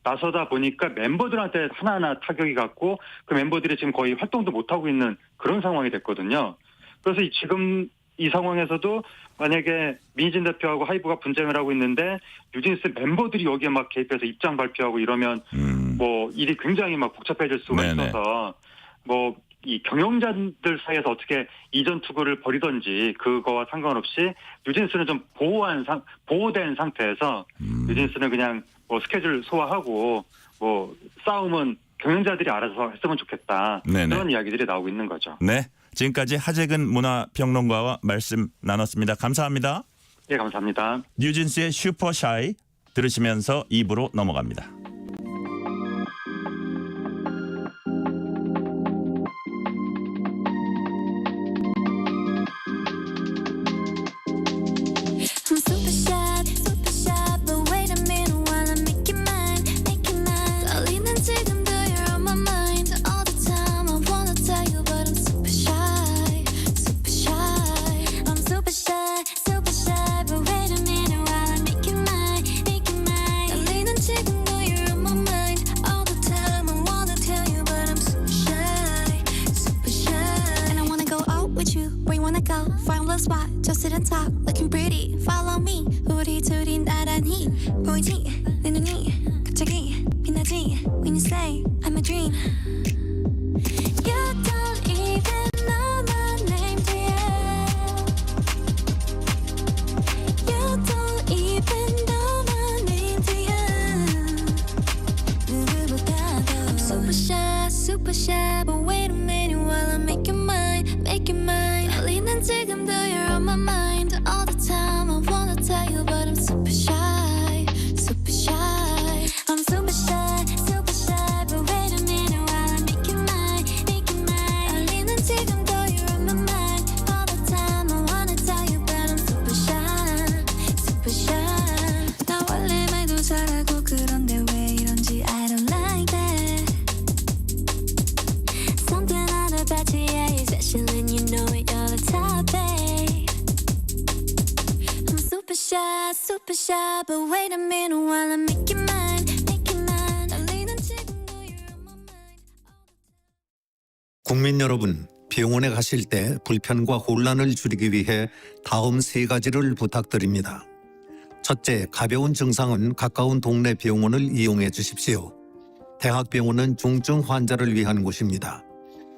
나서다 보니까 멤버들한테 하나하나 타격이 갔고 그 멤버들이 지금 거의 활동도 못하고 있는 그런 상황이 됐거든요. 그래서 지금 이 상황에서도 만약에 민진 대표하고 하이브가 분쟁을 하고 있는데 뉴진스 멤버들이 여기에 막 개입해서 입장 발표하고 이러면 뭐 일이 굉장히 막 복잡해질 수가 네네. 있어서 뭐 이 경영자들 사이에서 어떻게 이전 투구를 벌이든지 그거와 상관없이 뉴진스는 좀 보호된 상태에서 뉴진스는 그냥 뭐 스케줄 소화하고 뭐 싸움은 경영자들이 알아서 했으면 좋겠다. 네네. 그런 이야기들이 나오고 있는 거죠. 네. 지금까지 하재근 문화평론가와 말씀 나눴습니다. 감사합니다. 예, 감사합니다. 뉴진스의 슈퍼샤이 들으시면서 2부로 넘어갑니다. I'm super shy, but wait a minute while I make you mine. 떨리는 지금도 you're on my mind. All the time I wanna tell you, but I'm super shy. I'm super shy, but wait a minute while I make you mine. 떨리는 지금도 you're on my mind. All the time I wanna tell you, but I'm super shy. And I wanna go out with you. Where you wanna go? Find a little spot, just sit and talk, looking pretty. Follow me. 우리 둘이 나란히 보이지? 내 눈이 갑자기 빛나지? When you say I'm a dream. You don't even know my name, dear. You don't even super shy. But wait a minute while I make you mine. 떨리는 지금도 you're on my mind all the time. I wanna tell you, but I'm super shy, super shy. I'm super shy, super shy. But wait a minute while I make you mine. 떨리는 지금도 you're on my mind all the time. I wanna tell you, but I'm super shy, super shy. 나 원래 말도 잘하고 그런데 왜 이런지 I don't like that. Something out about you, yeah, you're special and you know it, you're the top, babe. I'm super shy, but wait a minute while I make you mine. 떨리는 지금도 you're on my mind. 국민 여러분, 병원에 가실 때 불편과 혼란을 줄이기 위해 다음 3가지를 부탁드립니다. 첫째, 가벼운 증상은 가까운 동네 병원을 이용해 주십시오. 대학병원은 중증 환자를 위한 곳입니다.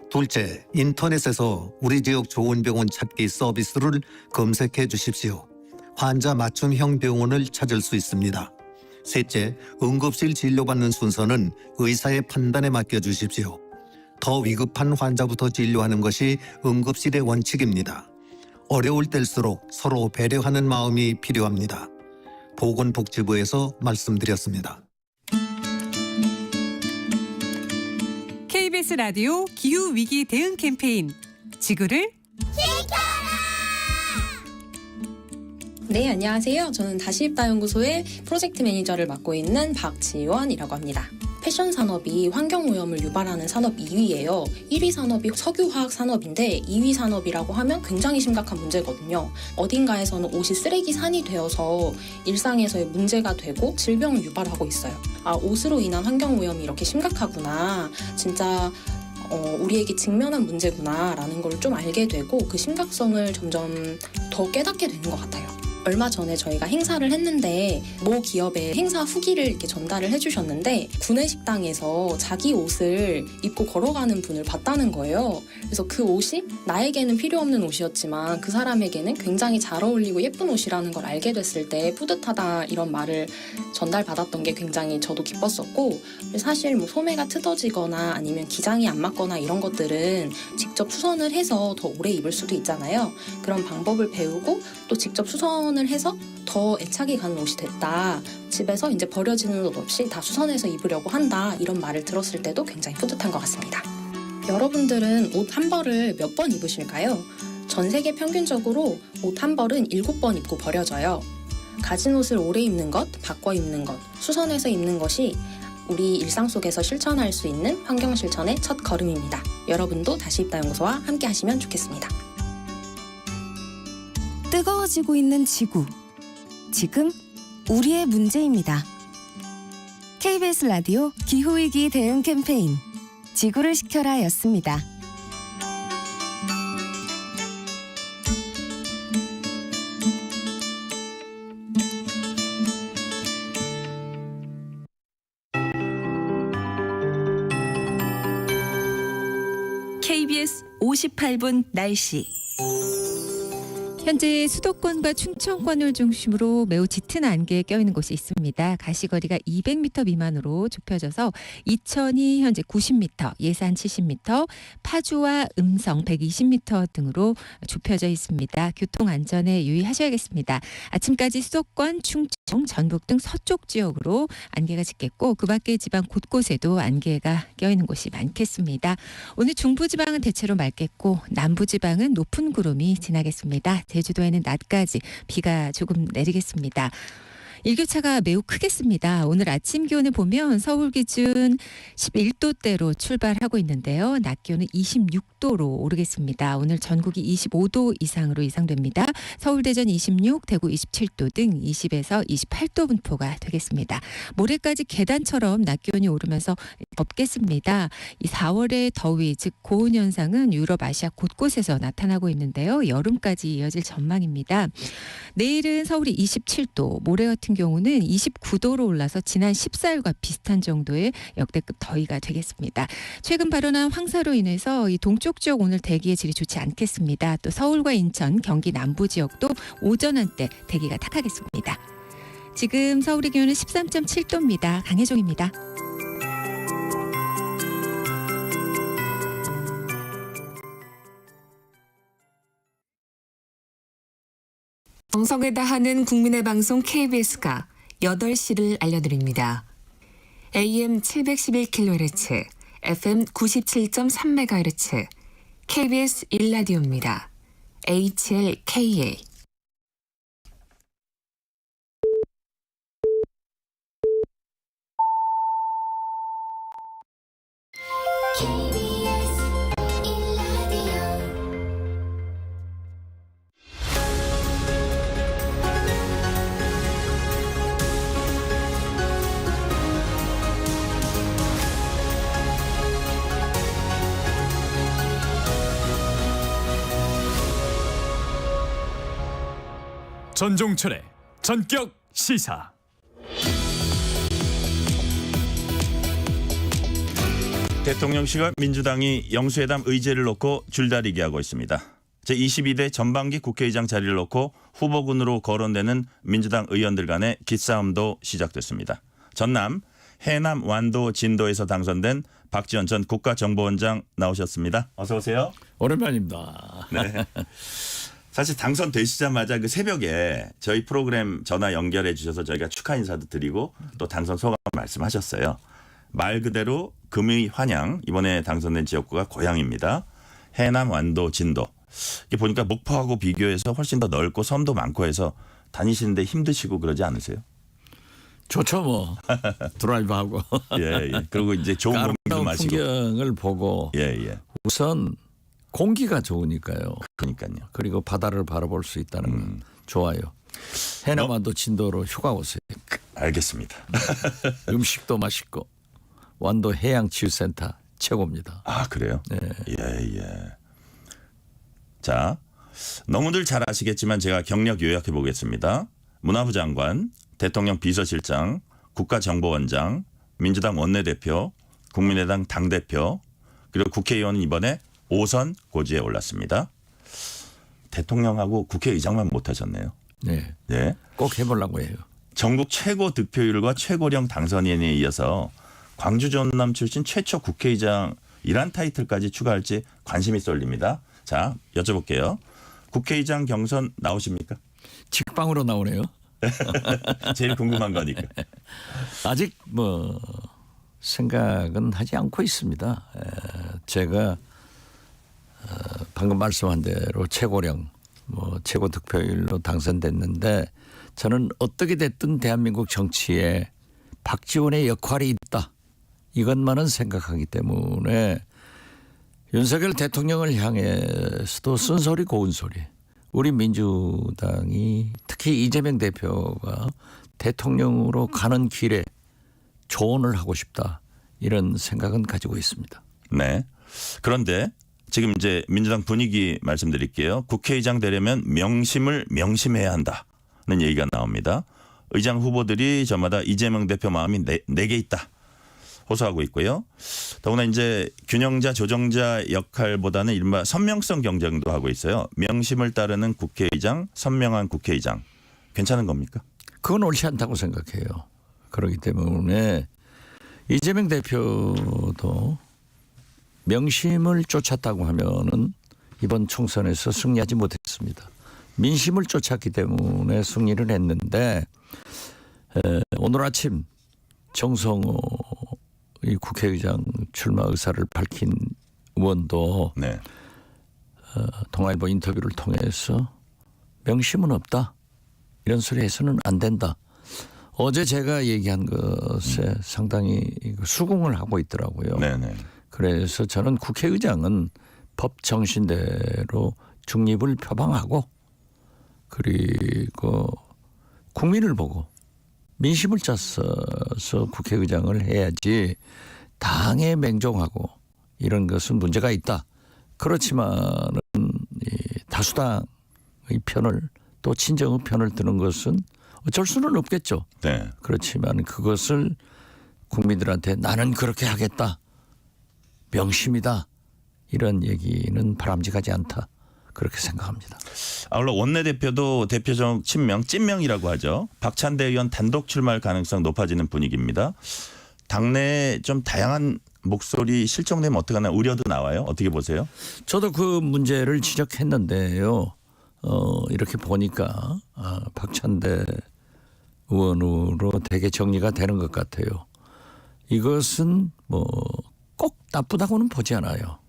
둘째, 인터넷에서 우리 지역 좋은 병원 찾기 서비스를 검색해 주십시오. 환자 맞춤형 병원을 찾을 수 있습니다. 셋째, 응급실 진료받는 순서는 의사의 판단에 맡겨주십시오. 더 위급한 환자부터 진료하는 것이 응급실의 원칙입니다. 어려울 때일수록 서로 배려하는 마음이 필요합니다. 보건복지부에서 말씀드렸습니다. KBS 라디오 기후위기 대응 캠페인 지구를 네, 안녕하세요. 저는 다시입다 연구소의 프로젝트 매니저를 맡고 있는 박지원이라고 합니다. 패션 산업이 환경오염을 유발하는 산업 2위예요. 1위 산업이 석유화학 산업인데 2위 산업이라고 하면 굉장히 심각한 문제거든요. 어딘가에서는 옷이 쓰레기 산이 되어서 일상에서의 문제가 되고 질병을 유발하고 있어요. 아, 옷으로 인한 환경오염이 이렇게 심각하구나. 진짜 우리에게 직면한 문제구나 라는 걸 좀 알게 되고 그 심각성을 점점 더 깨닫게 되는 것 같아요. 얼마 전에 저희가 행사를 했는데 모 기업의 행사 후기를 이렇게 전달을 해주셨는데 구내식당에서 자기 옷을 입고 걸어가는 분을 봤다는 거예요. 그래서 그 옷이 나에게는 필요 없는 옷이었지만 그 사람에게는 굉장히 잘 어울리고 예쁜 옷이라는 걸 알게 됐을 때 뿌듯하다 이런 말을 전달받았던 게 굉장히 저도 기뻤었고, 사실 뭐 소매가 트어지거나 아니면 기장이 안 맞거나 이런 것들은 직접 수선을 해서 더 오래 입을 수도 있잖아요. 그런 방법을 배우고 또 직접 수선을 해서 더 애착이 가는 옷이 됐다. 집에서 이제 버려지는 옷 없이 다 수선해서 입으려고 한다. 이런 말을 들었을 때도 굉장히 뿌듯한 것 같습니다. 여러분들은 옷 한 벌을 몇 번 입으실까요? 전 세계 평균적으로 옷 한 벌은 7번 입고 버려져요. 가진 옷을 오래 입는 것, 바꿔 입는 것, 수선해서 입는 것이 우리 일상 속에서 실천할 수 있는 환경 실천의 첫 걸음입니다. 여러분도 다시입다 연구소와 함께 하시면 좋겠습니다. 뜨거워지고 있는 지구. 지금 우리의 문제입니다. KBS 라디오 기후위기 대응 캠페인 지구를 지켜라 였습니다. KBS 58분 날씨. 현재 수도권과 충청권을 중심으로 매우 짙은 안개에 껴있는 곳이 있습니다. 가시거리가 200m 미만으로 좁혀져서 이천이 현재 90m, 예산 70m, 파주와 음성 120m 등으로 좁혀져 있습니다. 교통안전에 유의하셔야겠습니다. 아침까지 수도권, 충청, 전북 등 서쪽 지역으로 안개가 짙겠고 그 밖의 지방 곳곳에도 안개가 껴있는 곳이 많겠습니다. 오늘 중부지방은 대체로 맑겠고 남부지방은 높은 구름이 지나겠습니다. 제주도에는 낮까지 비가 조금 내리겠습니다. 일교차가 매우 크겠습니다. 오늘 아침 기온을 보면 서울 기준 11도대로 출발하고 있는데요. 낮 기온은 26도로 오르겠습니다. 오늘 전국이 25도 이상으로 예상됩니다. 서울, 대전 26, 대구 27도 등 20에서 28도 분포가 되겠습니다. 모레까지 계단처럼 낮 기온이 오르면서 덥겠습니다. 이 4월의 더위, 즉 고온 현상은 유럽, 아시아 곳곳에서 나타나고 있는데요. 여름까지 이어질 전망입니다. 내일은 서울이 27도, 모레 같은 경우는 29도로 올라서 지난 14일과 비슷한 정도의 역대급 더위가 되겠습니다. 최근 발현한 황사로 인해서 이 동쪽 지역 오늘 대기의 질이 좋지 않겠습니다. 또 서울과 인천, 경기 남부 지역도 오전 한때 대기가 탁하겠습니다. 지금 서울의 기온은 13.7도입니다. 강혜종입니다. 정성을 다하는 국민의 방송 KBS가 8시를 알려드립니다. AM 711kHz, FM 97.3MHz, KBS 1라디오입니다. HLKA. KBS 1라디오 전종철의 전격 시사. 대통령실과 민주당이 영수회담 의제를 놓고 줄다리기 하고 있습니다. 제22대 전반기 국회의장 자리를 놓고 후보군으로 거론되는 민주당 의원들 간의 기싸움도 시작됐습니다. 전남, 해남, 완도, 진도에서 당선된 박지원 전 국가정보원장 나오셨습니다. 어서 오세요. 오랜만입니다. 네. 사실 당선되시자마자 그 새벽에 저희 프로그램 전화 연결해 주셔서 저희가 축하 인사도 드리고 또 당선 소감 말씀하셨어요. 말 그대로 금의 환양, 이번에 당선된 지역구가 고향입니다. 해남, 완도, 진도. 이게 보니까 목포하고 비교해서 훨씬 더 넓고 섬도 많고 해서 다니시는데 힘드시고 그러지 않으세요? 좋죠 뭐. 드라이브하고. 예, 예. 그리고 이제 좋은 공기도 마시고. 풍경을 보고. 예, 예. 우선 공기가 좋으니까요. 그러니까요. 그리고 바다를 바라볼 수 있다는 건 좋아요. 해남, 완도, 진도로 휴가 오세요. 알겠습니다. 음식도 맛있고. 완도 해양치유센터 최고입니다. 아, 그래요? 네. 예, 예. 자, 너무들 잘 아시겠지만 제가 경력 요약해 보겠습니다. 문화부 장관, 대통령 비서실장, 국가정보원장, 민주당 원내대표, 국민의당 당대표, 그리고 국회의원은 이번에 5선 고지에 올랐습니다. 대통령하고 국회의장만 못하셨네요. 네. 네. 꼭 해보려고 해요. 전국 최고 득표율과 최고령 당선인에 이어서 광주 전남 출신 최초 국회의장 이란 타이틀까지 추가할지 관심이 쏠립니다. 자, 여쭤볼게요. 국회의장 경선 나오십니까? 직방으로 나오네요. 제일 궁금한 거니까. 아직 뭐 생각은 하지 않고 있습니다. 제가 방금 말씀한 대로 최고령, 뭐 최고 득표율로 당선됐는데 저는 어떻게 됐든 대한민국 정치에 박지원의 역할이 있다. 이것만은 생각하기 때문에 윤석열 대통령을 향해서도 쓴소리 고운 소리. 우리 민주당이 특히 이재명 대표가 대통령으로 가는 길에 조언을 하고 싶다. 이런 생각은 가지고 있습니다. 네. 그런데 지금 이제 민주당 분위기 말씀드릴게요. 국회의장 되려면 명심을 명심해야 한다는 얘기가 나옵니다. 의장 후보들이 저마다 이재명 대표 마음이 내게 있다. 호소하고 있고요. 더구나 이제 균형자 조정자 역할보다는 이른바 선명성 경쟁도 하고 있어요. 명심을 따르는 국회의장, 선명한 국회의장. 괜찮은 겁니까? 그건 옳지 않다고 생각해요. 그렇기 때문에 이재명 대표도 명심을 쫓았다고 하면은 이번 총선에서 승리하지 못했습니다. 민심을 쫓았기 때문에 승리를 했는데 오늘 아침 정성호 이 국회의장 출마 의사를 밝힌 의원도 네. 동아일보 인터뷰를 통해서 명심은 없다. 이런 소리 해서는 안 된다. 어제 제가 얘기한 것에 상당히 수긍을 하고 있더라고요. 네네. 그래서 저는 국회의장은 법 정신대로 중립을 표방하고 그리고 국민을 보고 민심을 짰어서 국회의장을 해야지 당에 맹종하고 이런 것은 문제가 있다. 그렇지만은 다수당의 편을 또 친정의 편을 드는 것은 어쩔 수는 없겠죠. 네. 그렇지만 그것을 국민들한테 나는 그렇게 하겠다. 명심이다. 이런 얘기는 바람직하지 않다. 그렇게 생각합니다. 아울러 원내대표도 대표적 친명, 찐명이라고 하죠. 박찬대 의원 단독 출마할 가능성 높아지는 분위기입니다. 당내에 좀 다양한 목소리 실정되면 어떡하나 우려도 나와요. 어떻게 보세요? 저도 그 문제를 지적했는데요. 이렇게 보니까 박찬대 의원으로 되게 정리가 되는 것 같아요. 이것은 뭐 꼭 나쁘다고는 보지 않아요.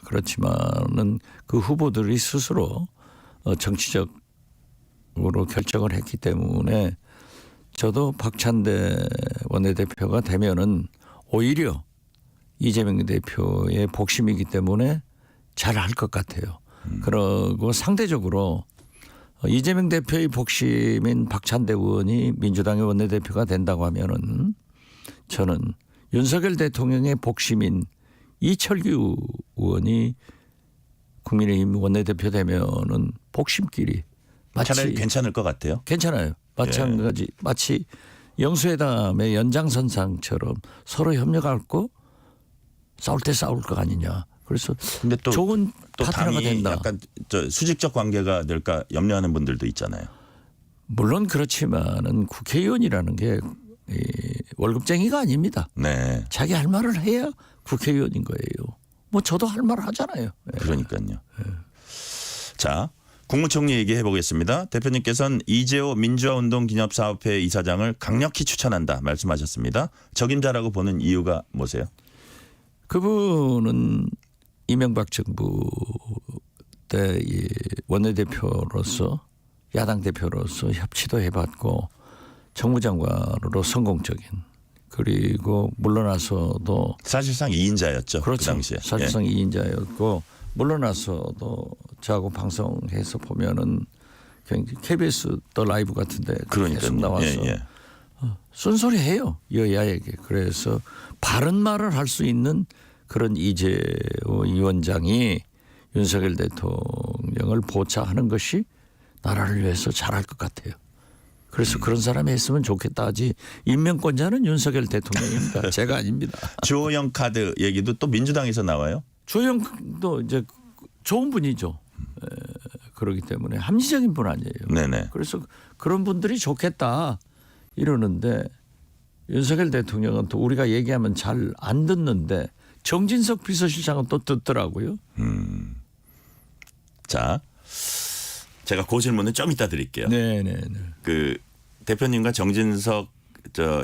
그렇지만은 그 후보들이 스스로 정치적으로 결정을 했기 때문에 저도 박찬대 원내대표가 되면은 오히려 이재명 대표의 복심이기 때문에 잘 할 것 같아요. 그리고 상대적으로 이재명 대표의 복심인 박찬대 의원이 민주당의 원내대표가 된다고 하면은 저는 윤석열 대통령의 복심인 이철규 의원이 국민의힘 원내대표 되면은 복심끼리 차라리 괜찮을 것 같아요. 괜찮아요. 마찬가지 마치 영수회담의 연장선상처럼 서로 협력하고 싸울 때 싸울 거 아니냐. 그래서 근데 또 좋은 파트너가 당이 된다. 약간 수직적 관계가 될까 염려하는 분들도 있잖아요. 물론 그렇지만은 국회의원이라는 게 월급쟁이가 아닙니다. 네. 자기 할 말을 해야 국회의원인 거예요. 뭐 저도 할 말을 하잖아요. 그러니까요. 자, 국무총리 얘기해 보겠습니다. 대표님께서는 이재호 민주화운동 기념사업회 이사장을 강력히 추천한다 말씀하셨습니다. 적임자라고 보는 이유가 뭐세요? 그분은 이명박 정부 때 이 원내대표로서 야당 대표로서 협치도 해봤고 정무장관으로 성공적인 그리고 물러나서도 사실상 2인자였죠. 그렇죠. 그 당시에. 사실상 2인자였고 물러나서도 저하고 방송해서 보면은 KBS 더 라이브 같은데 계속 나와서 쓴소리 해요. 여야에게. 그래서 바른 말을 할 수 있는 그런 이재호 위원장이 윤석열 대통령을 보좌하는 것이 나라를 위해서 잘할 것 같아요. 그래서 그런 사람이 했으면 좋겠다 하지 임명권자는 윤석열 대통령입니다. 제가 아닙니다. 주호영 카드 얘기도 또 민주당에서 나와요. 주호영도 이제 좋은 분이죠. 그렇기 때문에 합리적인 분 아니에요. 네네. 그래서 그런 분들이 좋겠다 이러는데 윤석열 대통령은 또 우리가 얘기하면 잘 안 듣는데 정진석 비서실장은 또 듣더라고요. 자, 제가 그 질문은 좀 이따 드릴게요. 네네네. 그 대표님과 정진석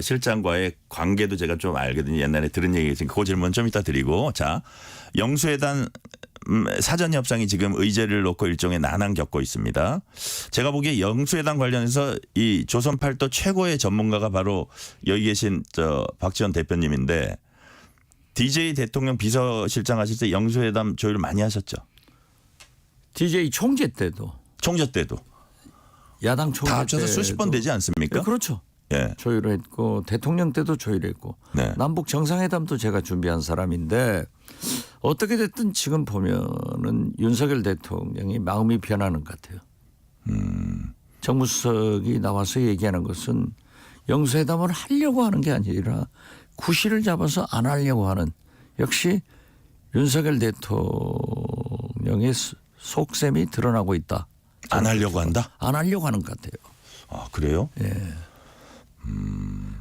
실장과의 관계도 제가 좀 알거든요. 옛날에 들은 얘기니까 그 질문 좀 이따 드리고, 자, 영수회담 사전 협상이 지금 의제를 놓고 일종의 난항 겪고 있습니다. 제가 보기에 영수회담 관련해서 이 조선팔도 최고의 전문가가 바로 여기 계신 박지원 대표님인데, DJ 대통령 비서실장 하실 때 영수회담 조율 많이 하셨죠? DJ 총재 때도 다 야당 총재 합쳐서 수십 번 되지 않습니까? 네, 그렇죠. 예. 조율했고 대통령 때도 조율했고 네. 남북 정상회담도 제가 준비한 사람인데 어떻게 됐든 지금 보면은 윤석열 대통령이 마음이 변하는 것 같아요. 정무수석이 나와서 얘기하는 것은 영수회담을 하려고 하는 게 아니라 구실을 잡아서 안 하려고 하는, 역시 윤석열 대통령의 속셈이 드러나고 있다. 안 하려고 한다? 안 하려고 하는 것 같아요. 아, 그래요? 예.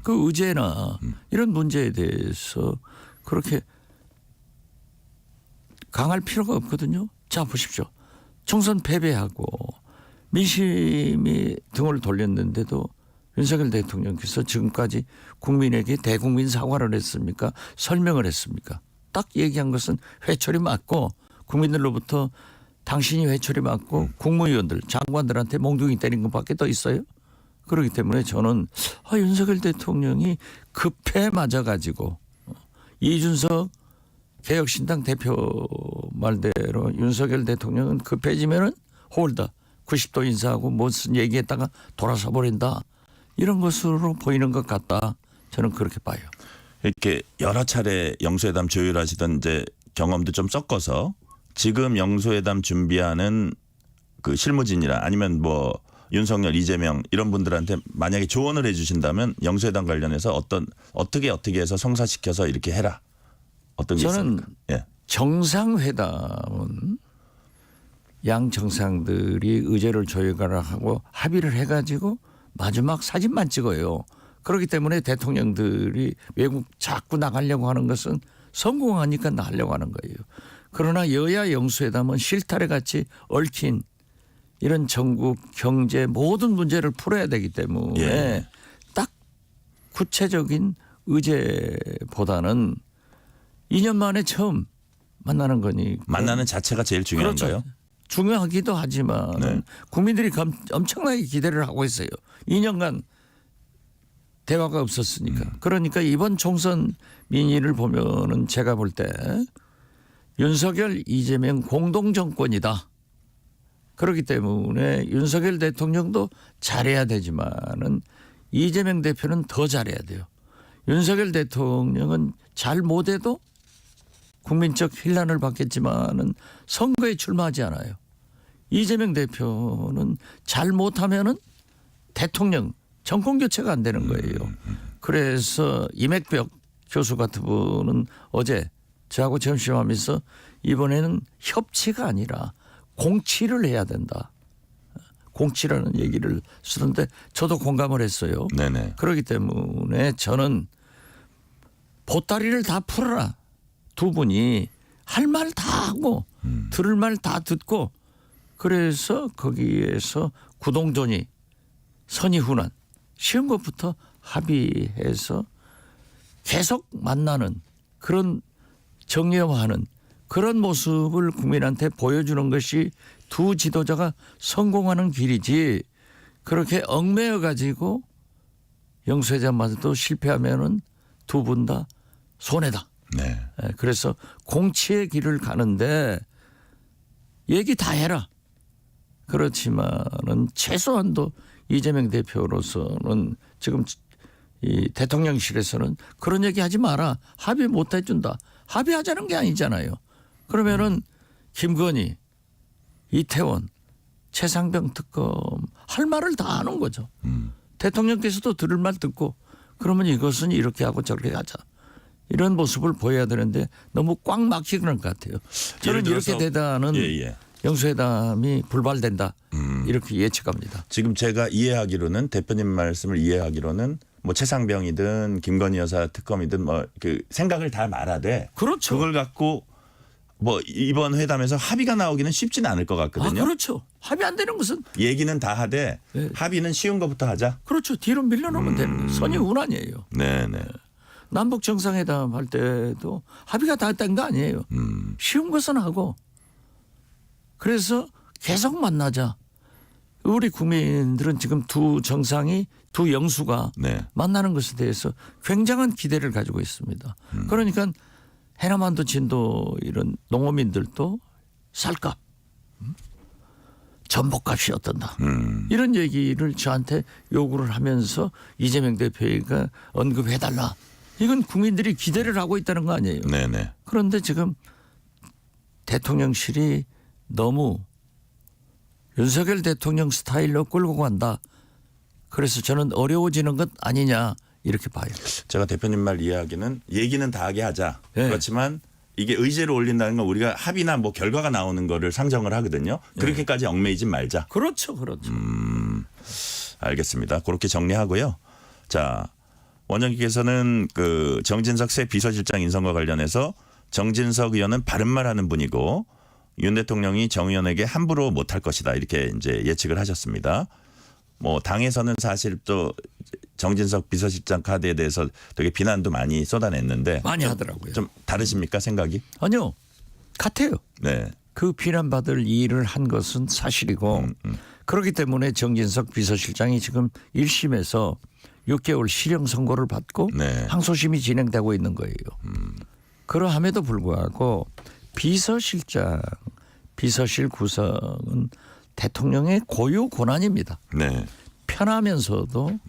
그 의제나 이런 문제에 대해서 그렇게 강할 필요가 없거든요. 자, 보십시오. 총선 패배하고 민심이 등을 돌렸는데도 윤석열 대통령께서 지금까지 국민에게 대국민 사과를 했습니까? 설명을 했습니까? 딱 얘기한 것은 회초리 맞고 국민들로부터 당신이 회초리 맞고 국무위원들 장관들한테 몽둥이 때린 것밖에 더 있어요? 그렇기 때문에 저는 윤석열 대통령이 급해 맞아가지고 이준석 개혁신당 대표 말대로 윤석열 대통령은 급해지면은 홀다 90도 인사하고 무슨 얘기했다가 돌아서 버린다. 이런 것으로 보이는 것 같다. 저는 그렇게 봐요. 이렇게 여러 차례 영수회담 조율하시던 이제 경험도 좀 섞어서 지금 영수회담 준비하는 그 실무진이나 아니면 뭐 윤석열, 이재명 이런 분들한테 만약에 조언을 해 주신다면 영수회담 관련해서 어떻게 해서 성사시켜서 이렇게 해라. 어떤 게 저는 있습니까? 예. 정상회담은 양 정상들이 의제를 조율하고 합의를 해가지고 마지막 사진만 찍어요. 그렇기 때문에 대통령들이 외국 자꾸 나가려고 하는 것은 성공하니까 나가려고 하는 거예요. 그러나 여야 영수회담은 실타래 같이 얽힌 이런 전국 경제 모든 문제를 풀어야 되기 때문에 예. 딱 구체적인 의제보다는 2년 만에 처음 만나는 거니까. 만나는 자체가 제일 중요한가요? 그렇죠. 중요하기도 하지만 네. 국민들이 엄청나게 기대를 하고 있어요. 2년간 대화가 없었으니까. 그러니까 이번 총선 민의를 보면은 제가 볼 때 윤석열 이재명 공동 정권이다. 그렇기 때문에 윤석열 대통령도 잘해야 되지만은 이재명 대표는 더 잘해야 돼요. 윤석열 대통령은 잘 못해도 국민적 힐난을 받겠지만은 선거에 출마하지 않아요. 이재명 대표는 잘 못하면은 대통령 정권 교체가 안 되는 거예요. 그래서 이맥벽 교수 같은 분은 어제 저하고 점심하면서 이번에는 협치가 아니라 공치를 해야 된다. 공치라는 얘기를 쓰는데 저도 공감을 했어요. 네네. 그렇기 때문에 저는 보따리를 다 풀어라. 두 분이 할 말 다 하고 들을 말 다 듣고 그래서 거기에서 구동존이 선의훈환 쉬운 것부터 합의해서 계속 만나는 그런 정리화하는 그런 모습을 국민한테 보여주는 것이 두 지도자가 성공하는 길이지 그렇게 얽매여 가지고 영수회장마저도 실패하면은 두 분 다 손해다. 네. 그래서 공치의 길을 가는데 얘기 다 해라. 그렇지만은 최소한도 이재명 대표로서는 지금 이 대통령실에서는 그런 얘기 하지 마라. 합의 못 해준다. 합의하자는 게 아니잖아요. 그러면은 김건희, 이태원, 최상병 특검 할 말을 다 하는 거죠. 대통령께서도 들을 말 듣고 그러면 이것은 이렇게 하고 저렇게 하자. 이런 모습을 보여야 되는데 너무 꽉 막히는 것 같아요. 저는 이렇게 되다는 영수회담이 불발된다. 이렇게 예측합니다. 지금 제가 이해하기로는 대표님 말씀을 이해하기로는 뭐 최상병이든 김건희 여사 특검이든 뭐 그 생각을 다 말하되 그렇죠. 그걸 갖고 뭐 이번 회담에서 합의가 나오기는 쉽지는 않을 것 같거든요. 그렇죠. 합의 안 되는 것은 얘기는 다 하되 네. 합의는 쉬운 것부터 하자. 그렇죠. 뒤로 밀려놓으면 되는 거예요. 선의훈환이에요. 네네. 남북 정상회담 할 때도 합의가 다 된 거 아니에요. 쉬운 것은 하고 그래서 계속 만나자. 우리 국민들은 지금 두 정상이 두 영수가 네. 만나는 것에 대해서 굉장한 기대를 가지고 있습니다. 그러니까 해남한도 진도 이런 농어민들도 쌀값 전복값이 어떤다. 이런 얘기를 저한테 요구를 하면서 이재명 대표가 언급해달라. 이건 국민들이 기대를 하고 있다는 거 아니에요. 네네. 그런데 지금 대통령실이 너무 윤석열 대통령 스타일로 끌고 간다. 그래서 저는 어려워지는 것 아니냐 이렇게 봐요. 제가 대표님 말 이해하기는 얘기는 다 하게 하자. 네. 그렇지만 이게 의제로 올린다는 건 우리가 합의나 뭐 결과가 나오는 거를 상정을 하거든요. 그렇게까지 얽매이지 말자. 그렇죠. 그렇죠. 알겠습니다. 그렇게 정리하고요. 자, 원장님께서는 그 정진석 새 비서실장 인선과 관련해서 정진석 의원은 바른 말하는 분이고 윤 대통령이 정 의원에게 함부로 못할 것이다 이렇게 이제 예측을 하셨습니다. 뭐 당에서는 사실 또 정진석 비서실장 카드에 대해서 되게 비난도 많이 쏟아냈는데 많이 하더라고요. 좀 다르십니까 생각이? 아니요. 같아요. 네. 그 비난받을 일을 한 것은 사실이고 그렇기 때문에 정진석 비서실장이 지금 1심에서 6개월 실형 선고를 받고 네. 항소심이 진행되고 있는 거예요. 그러함에도 불구하고 비서실장, 비서실 구성은 대통령의 고유 권한입니다. 네. 편하면서도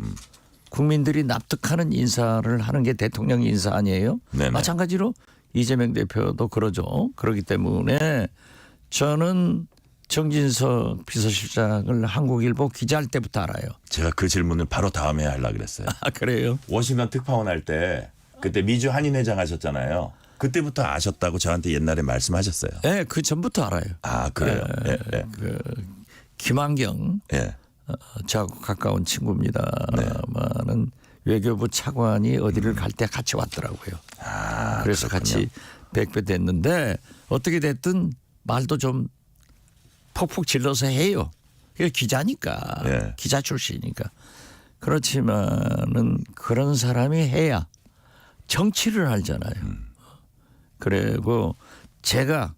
국민들이 납득하는 인사를 하는 게 대통령 인사 아니에요? 네네. 마찬가지로 이재명 대표도 그러죠. 그렇기 때문에 저는 정진석 비서실장을 한국일보 기자할 때부터 알아요. 제가 그 질문을 바로 다음에 하려고 그랬어요. 아, 그래요? 워싱턴 특파원 할 때 그때 미주 한인회장 하셨잖아요. 그때부터 아셨다고 저한테 옛날에 말씀하셨어요. 네, 그 전부터 알아요. 아 그래요? 네. 네. 그 김한경 네. 저하고 가까운 친구입니다만은 네. 외교부 차관이 어디를 갈 때 같이 왔더라고요. 아, 그래서 그렇군요. 같이 뵙게 됐는데 어떻게 됐든 말도 좀 폭폭 질러서 해요. 이거 기자니까 예. 기자 출신이니까. 그렇지만은 그런 사람이 해야 정치를 알잖아요. 그리고 제가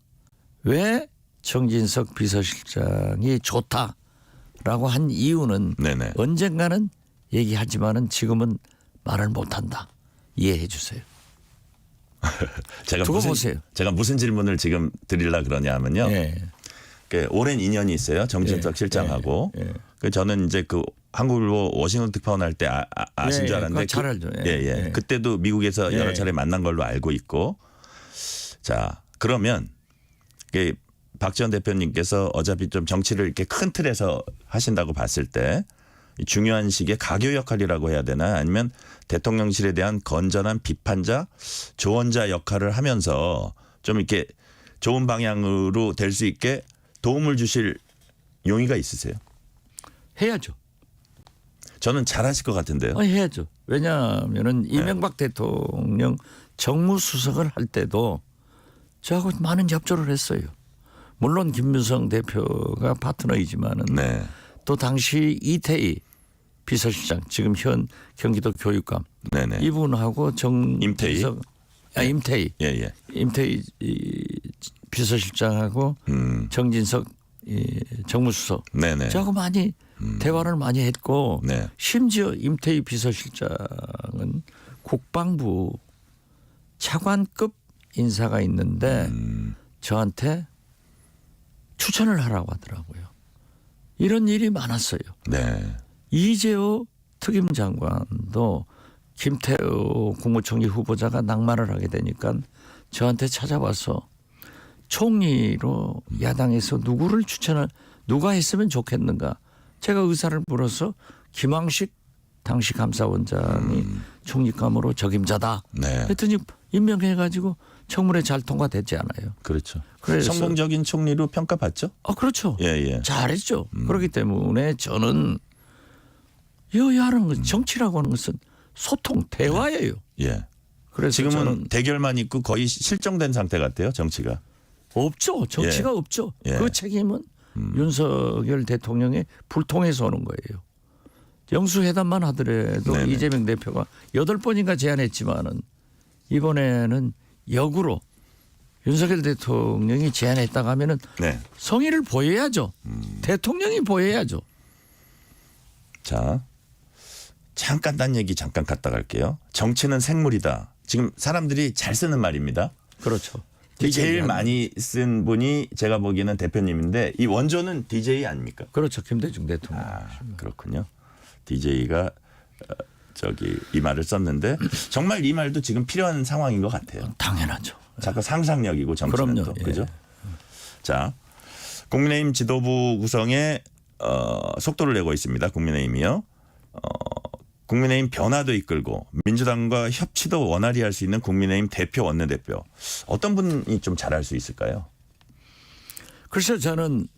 왜 정진석 비서실장이 좋다라고 한 이유는 네네. 언젠가는 얘기하지만은 지금은 말을 못한다. 이해해 주세요. 제가 두고 보세요. 제가 무슨 질문을 지금 드리려 그러냐면요. 예. 그 오랜 인연이 있어요. 정진석 예. 실장하고. 예. 그 저는 이제 그 한국일보 워싱턴 특파원 할 때 아신 예, 줄 알았는데 그거 잘 알죠. 예. 예. 예. 그때도 미국에서 예. 여러 차례 만난 걸로 알고 있고. 자, 그러면 박지원 대표님께서 어차피 좀 정치를 이렇게 큰 틀에서 하신다고 봤을 때 중요한 시기에 가교 역할이라고 해야 되나 아니면 대통령실에 대한 건전한 비판자, 조언자 역할을 하면서 좀 이렇게 좋은 방향으로 될 수 있게 도움을 주실 용의가 있으세요? 해야죠. 저는 잘하실 것 같은데요. 해야죠. 왜냐하면은 이명박 대통령 정무수석을 할 때도 저하고 많은 협조를 했어요. 물론 김무성 대표가 파트너이지만은 네. 또 당시 이태희 비서실장 지금 현 경기도 교육감 네네. 이분하고 임태희? 임태희 예. 임태희 비서실장하고 정진석 정무수석 네네. 저하고 많이 대화를 많이 했고 네. 심지어 임태희 비서실장은 국방부 차관급 인사가 있는데 저한테 추천을 하라고 하더라고요. 이런 일이 많았어요. 네. 이재호 특임장관도 김태호 국무총리 후보자가 낙마를 하게 되니까 저한테 찾아와서 총리로 야당에서 누가 했으면 좋겠는가. 제가 의사를 물어서 김황식 당시 감사원장이 총리감으로 적임자다. 네. 했더니 임명해가지고 청문회 잘 통과됐지 않아요. 그렇죠. 그래서 성공적인 총리로 평가받죠? 그렇죠. 예. 잘했죠. 그렇기 때문에 저는 여야라는 건 정치라고 하는 것은 소통, 대화예요. 예. 그래서 지금은 저는 대결만 있고 거의 실종된 상태 같아요, 정치가. 없죠. 정치가 없죠. 예. 그 책임은 윤석열 대통령의 불통해서 오는 거예요. 영수회담만 하더라도 네네. 이재명 대표가 8번인가 제안했지만은 이번에는 역으로 윤석열 대통령이 제안했다고 하면은 네. 성의를 보여야죠. 대통령이 보여야죠. 자, 잠깐 딴 얘기 잠깐 갔다 갈게요. 정치는 생물이다. 지금 사람들이 잘 쓰는 말입니다. 그렇죠. 제일 많이 쓴 분이 제가 보기에는 대표님인데 이 원조는 DJ 아닙니까? 그렇죠. 김대중 대통령. 그렇군요. DJ가 이 말을 썼는데 정말 이 말도 지금 필요한 상황인 것 같아요. 당연하죠. 자꾸 상상력이고 정치는 그럼요. 또 그죠? 자, 국민의힘 지도부 구성에 속도를 내고 있습니다. 국민의힘이요. 국민의힘 변화도 이끌고 민주당과 협치도 원활히 할 수 있는 국민의힘 대표 원내대표 어떤 분이 좀 잘할 수 있을까요? 글쎄요. 저는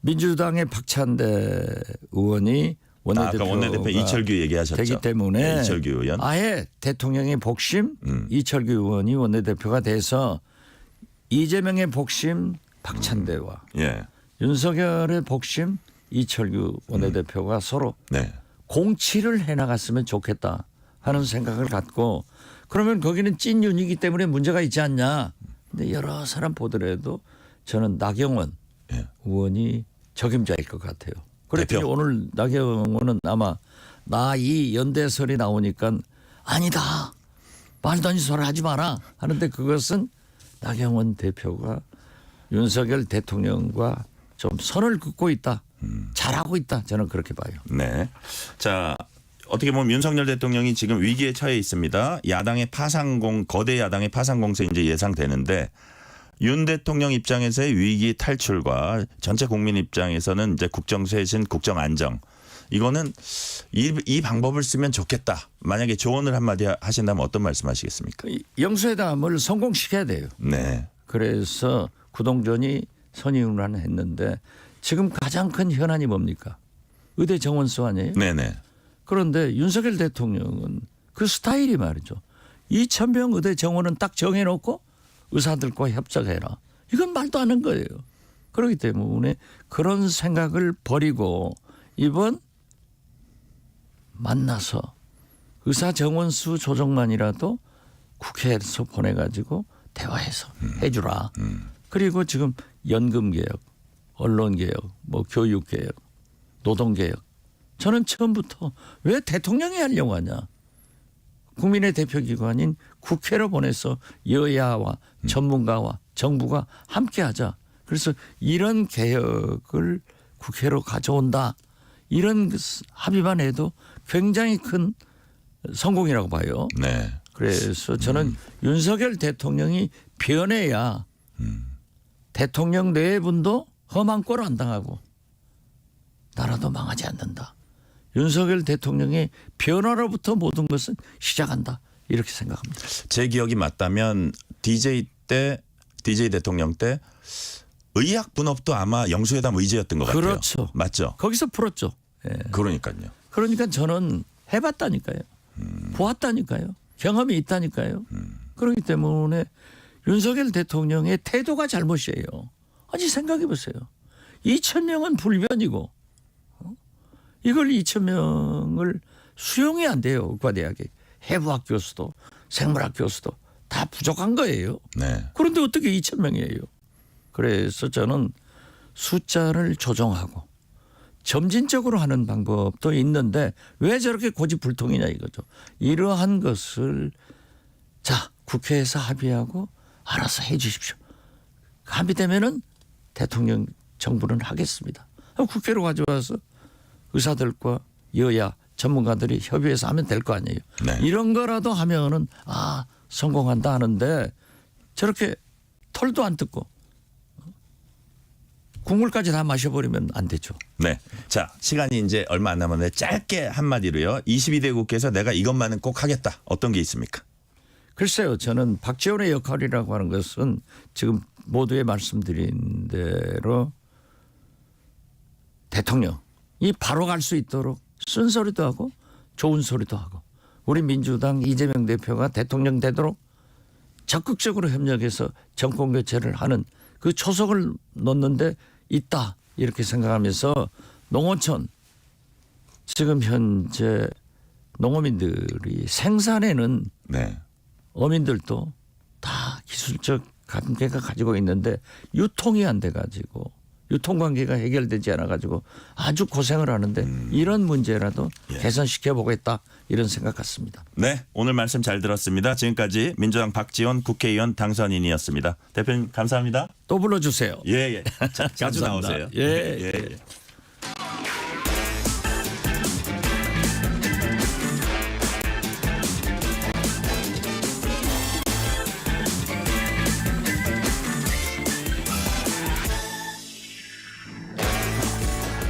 민주당의 박찬대 의원이 원내대표가 아까 원내대표 이철규 얘기하셨죠. 되기 때문에 네, 이철규 의원. 아예 대통령의 복심 이철규 의원이 원내대표가 돼서 이재명의 복심 박찬대와 예. 윤석열의 복심 이철규 원내대표가 서로 네. 공치를 해나갔으면 좋겠다 하는 생각을 갖고 그러면 거기는 찐윤이기 때문에 문제가 있지 않냐. 근데 여러 사람 보더라도 저는 나경원 예. 의원이 적임자일 것 같아요. 그랬더니 대표. 오늘 나경원 의원은 아마 나 이 연대설이 나오니까 아니다. 말도 안 되는 소리 하지 마라 하는데 그것은 나경원 대표가 윤석열 대통령과 좀 선을 긋고 있다. 잘하고 있다. 저는 그렇게 봐요. 네. 자, 어떻게 보면 윤석열 대통령이 지금 위기에 처해 있습니다. 거대 야당의 파상 공세 이제 예상되는데 윤 대통령 입장에서의 위기 탈출과 전체 국민 입장에서는 이제 국정 쇄신, 국정 안정 이거는 이 방법을 쓰면 좋겠다. 만약에 조언을 한마디 하신다면 어떤 말씀하시겠습니까? 영수회담을 성공시켜야 돼요. 네. 그래서 구동전이 선의훈련했는데 지금 가장 큰 현안이 뭡니까? 의대 정원수 아니에요? 네네. 그런데 윤석열 대통령은 그 스타일이 말이죠. 2,000명 의대 정원은 딱 정해놓고 의사들과 협작해라. 이건 말도 안 하는 거예요. 그렇기 때문에 그런 생각을 버리고 이번 만나서 의사 정원수 조정만이라도 국회에서 보내가지고 대화해서 해주라. 그리고 지금 연금개혁, 언론개혁, 뭐 교육개혁, 노동개혁. 저는 처음부터 왜 대통령이 하려고 하냐. 국민의 대표기관인 국회로 보내서 여야와 전문가와 정부가 함께하자. 그래서 이런 개혁을 국회로 가져온다. 이런 합의만 해도 굉장히 큰 성공이라고 봐요. 네. 그래서 저는 윤석열 대통령이 변해야 대통령 내분도 험한 꼴 안 당하고 나라도 망하지 않는다. 윤석열 대통령의 변화로부터 모든 것은 시작한다. 이렇게 생각합니다. 제 기억이 맞다면 DJ 대통령 때 의학 분업도 아마 영수회담 의제였던 것 같아요. 그렇죠. 맞죠? 거기서 풀었죠. 예. 그러니까요. 그러니까 저는 해봤다니까요. 보았다니까요. 경험이 있다니까요. 그렇기 때문에 윤석열 대통령의 태도가 잘못이에요. 아니 생각해 보세요. 2,000명은 불변이고 이걸 2,000명을 수용이 안 돼요. 의과대학에. 해부학 교수도 생물학 교수도 다 부족한 거예요. 네. 그런데 어떻게 2,000명이에요. 그래서 저는 숫자를 조정하고 점진적으로 하는 방법도 있는데 왜 저렇게 고집불통이냐 이거죠. 이러한 것을 자 국회에서 합의하고 알아서 해 주십시오. 합의되면은 대통령 정부는 하겠습니다. 국회로 가져와서 의사들과 여야 전문가들이 협의해서 하면 될 거 아니에요. 네. 이런 거라도 하면은 성공한다 하는데 저렇게 털도 안 뜯고 국물까지 다 마셔버리면 안 되죠. 네. 자, 시간이 이제 얼마 안 남았는데 짧게 한마디로요. 22대 국회에서 내가 이것만은 꼭 하겠다. 어떤 게 있습니까? 글쎄요. 저는 박지원의 역할이라고 하는 것은 지금 모두에 말씀드린 대로 대통령이 바로 갈 수 있도록 쓴소리도 하고 좋은 소리도 하고 우리 민주당 이재명 대표가 대통령 되도록 적극적으로 협력해서 정권 교체를 하는 그 초석을 놓는데 있다 이렇게 생각하면서 농어촌 지금 현재 농어민들이 생산에는 네. 어민들도 다 기술적 관계가 가지고 있는데 유통이 안 돼가지고 유통관계가 해결되지 않아가지고 아주 고생을 하는데 이런 문제라도 개선시켜 보겠다 이런 생각 같습니다. 네, 오늘 말씀 잘 들었습니다. 지금까지 민주당 박지원 국회의원 당선인이었습니다. 대표님 감사합니다. 또 불러주세요. 예. 자주 감사합니다. 나오세요. 예.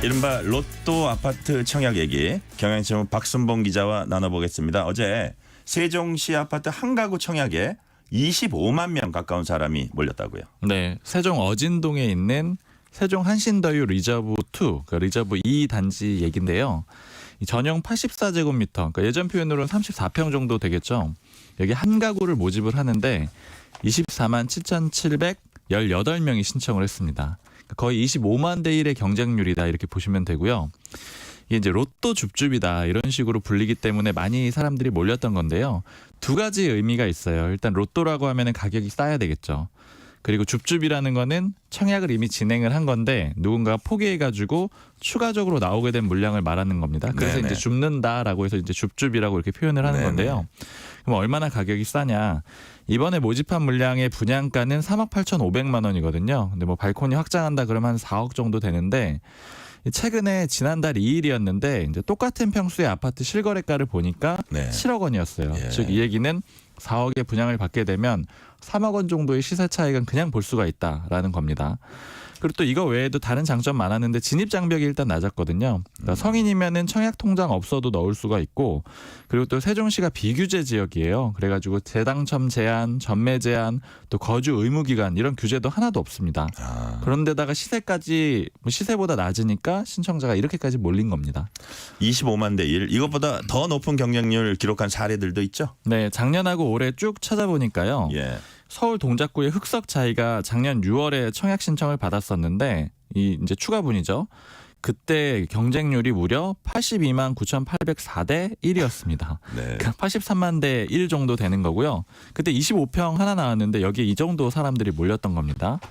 이른바 로또 아파트 청약 얘기 경향신문 박순봉 기자와 나눠보겠습니다. 어제 세종시 아파트 한 가구 청약에 25만 명 가까운 사람이 몰렸다고요. 네, 세종 어진동에 있는 세종 한신더유 리저브 2, 그러니까 리저브 2 단지 얘긴데요. 이 전용 84제곱미터, 그러니까 예전 표현으로는 34평 정도 되겠죠. 여기 한 가구를 모집을 하는데 24만 7,718명이 신청을 했습니다. 거의 25만 대 1의 경쟁률이다 이렇게 보시면 되고요. 이게 이제 로또 줍줍이다 이런 식으로 불리기 때문에 많이 사람들이 몰렸던 건데요. 두 가지 의미가 있어요. 일단 로또라고 하면은 가격이 싸야 되겠죠. 그리고 줍줍이라는 거는 청약을 이미 진행을 한 건데 누군가가 포기해가지고 추가적으로 나오게 된 물량을 말하는 겁니다. 그래서 네네. 이제 줍는다라고 해서 이제 줍줍이라고 이렇게 표현을 하는 네네. 건데요. 그럼 얼마나 가격이 싸냐? 이번에 모집한 물량의 분양가는 3억 8,500만 원이거든요. 근데 뭐 발코니 확장한다 그러면 한 4억 정도 되는데 최근에 지난달 2일이었는데 이제 똑같은 평수의 아파트 실거래가를 보니까 네. 7억 원이었어요. 예. 즉 이 얘기는 4억의 분양을 받게 되면 3억 원 정도의 시세 차익은 그냥 볼 수가 있다라는 겁니다. 그리고 또 이거 외에도 다른 장점 많았는데 진입 장벽이 일단 낮았거든요. 그러니까 성인이면은 청약 통장 없어도 넣을 수가 있고 그리고 또 세종시가 비규제 지역이에요. 그래가지고 재당첨 제한, 전매 제한, 또 거주 의무 기간 이런 규제도 하나도 없습니다. 그런데다가 시세까지 시세보다 낮으니까 신청자가 이렇게까지 몰린 겁니다. 25만 대 1. 이것보다 더 높은 경쟁률 기록한 사례들도 있죠? 네, 작년하고 올해 쭉 찾아보니까요. 예. 서울 동작구의 흑석자이가 작년 6월에 청약 신청을 받았었는데 이 이제 추가분이죠. 그때 경쟁률이 무려 82만 9,804대 1이었습니다. 네. 그러니까 83만 대 1 정도 되는 거고요. 그때 25평 하나 나왔는데 여기에 이 정도 사람들이 몰렸던 겁니다.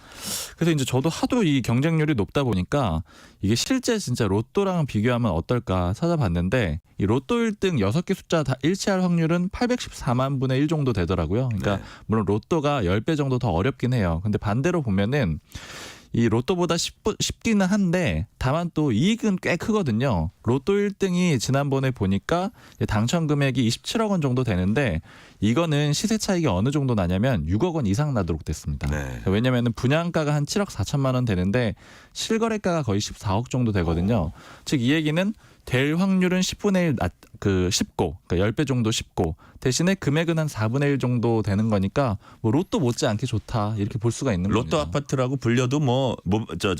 그래서 이제 저도 하도 이 경쟁률이 높다 보니까 이게 실제 진짜 로또랑 비교하면 어떨까 찾아봤는데 이 로또 1등 6개 숫자 다 일치할 확률은 814만 분의 1 정도 되더라고요. 그러니까 네. 물론 로또가 10배 정도 더 어렵긴 해요. 근데 반대로 보면은 이 로또보다 쉽기는 한데 다만 또 이익은 꽤 크거든요. 로또 1등이 지난번에 보니까 당첨 금액이 27억 원 정도 되는데 이거는 시세 차익이 어느 정도 나냐면 6억 원 이상 나도록 됐습니다. 네. 왜냐하면 분양가가 한 7억 4천만 원 되는데 실거래가가 거의 14억 정도 되거든요. 즉 이 얘기는 될 확률은 10분의 1 쉽고 그러니까 10배 정도 쉽고 대신에 금액은 한 4분의 1 정도 되는 거니까 뭐 로또 못지않게 좋다 이렇게 볼 수가 있는 로또 겁니다. 아파트라고 불려도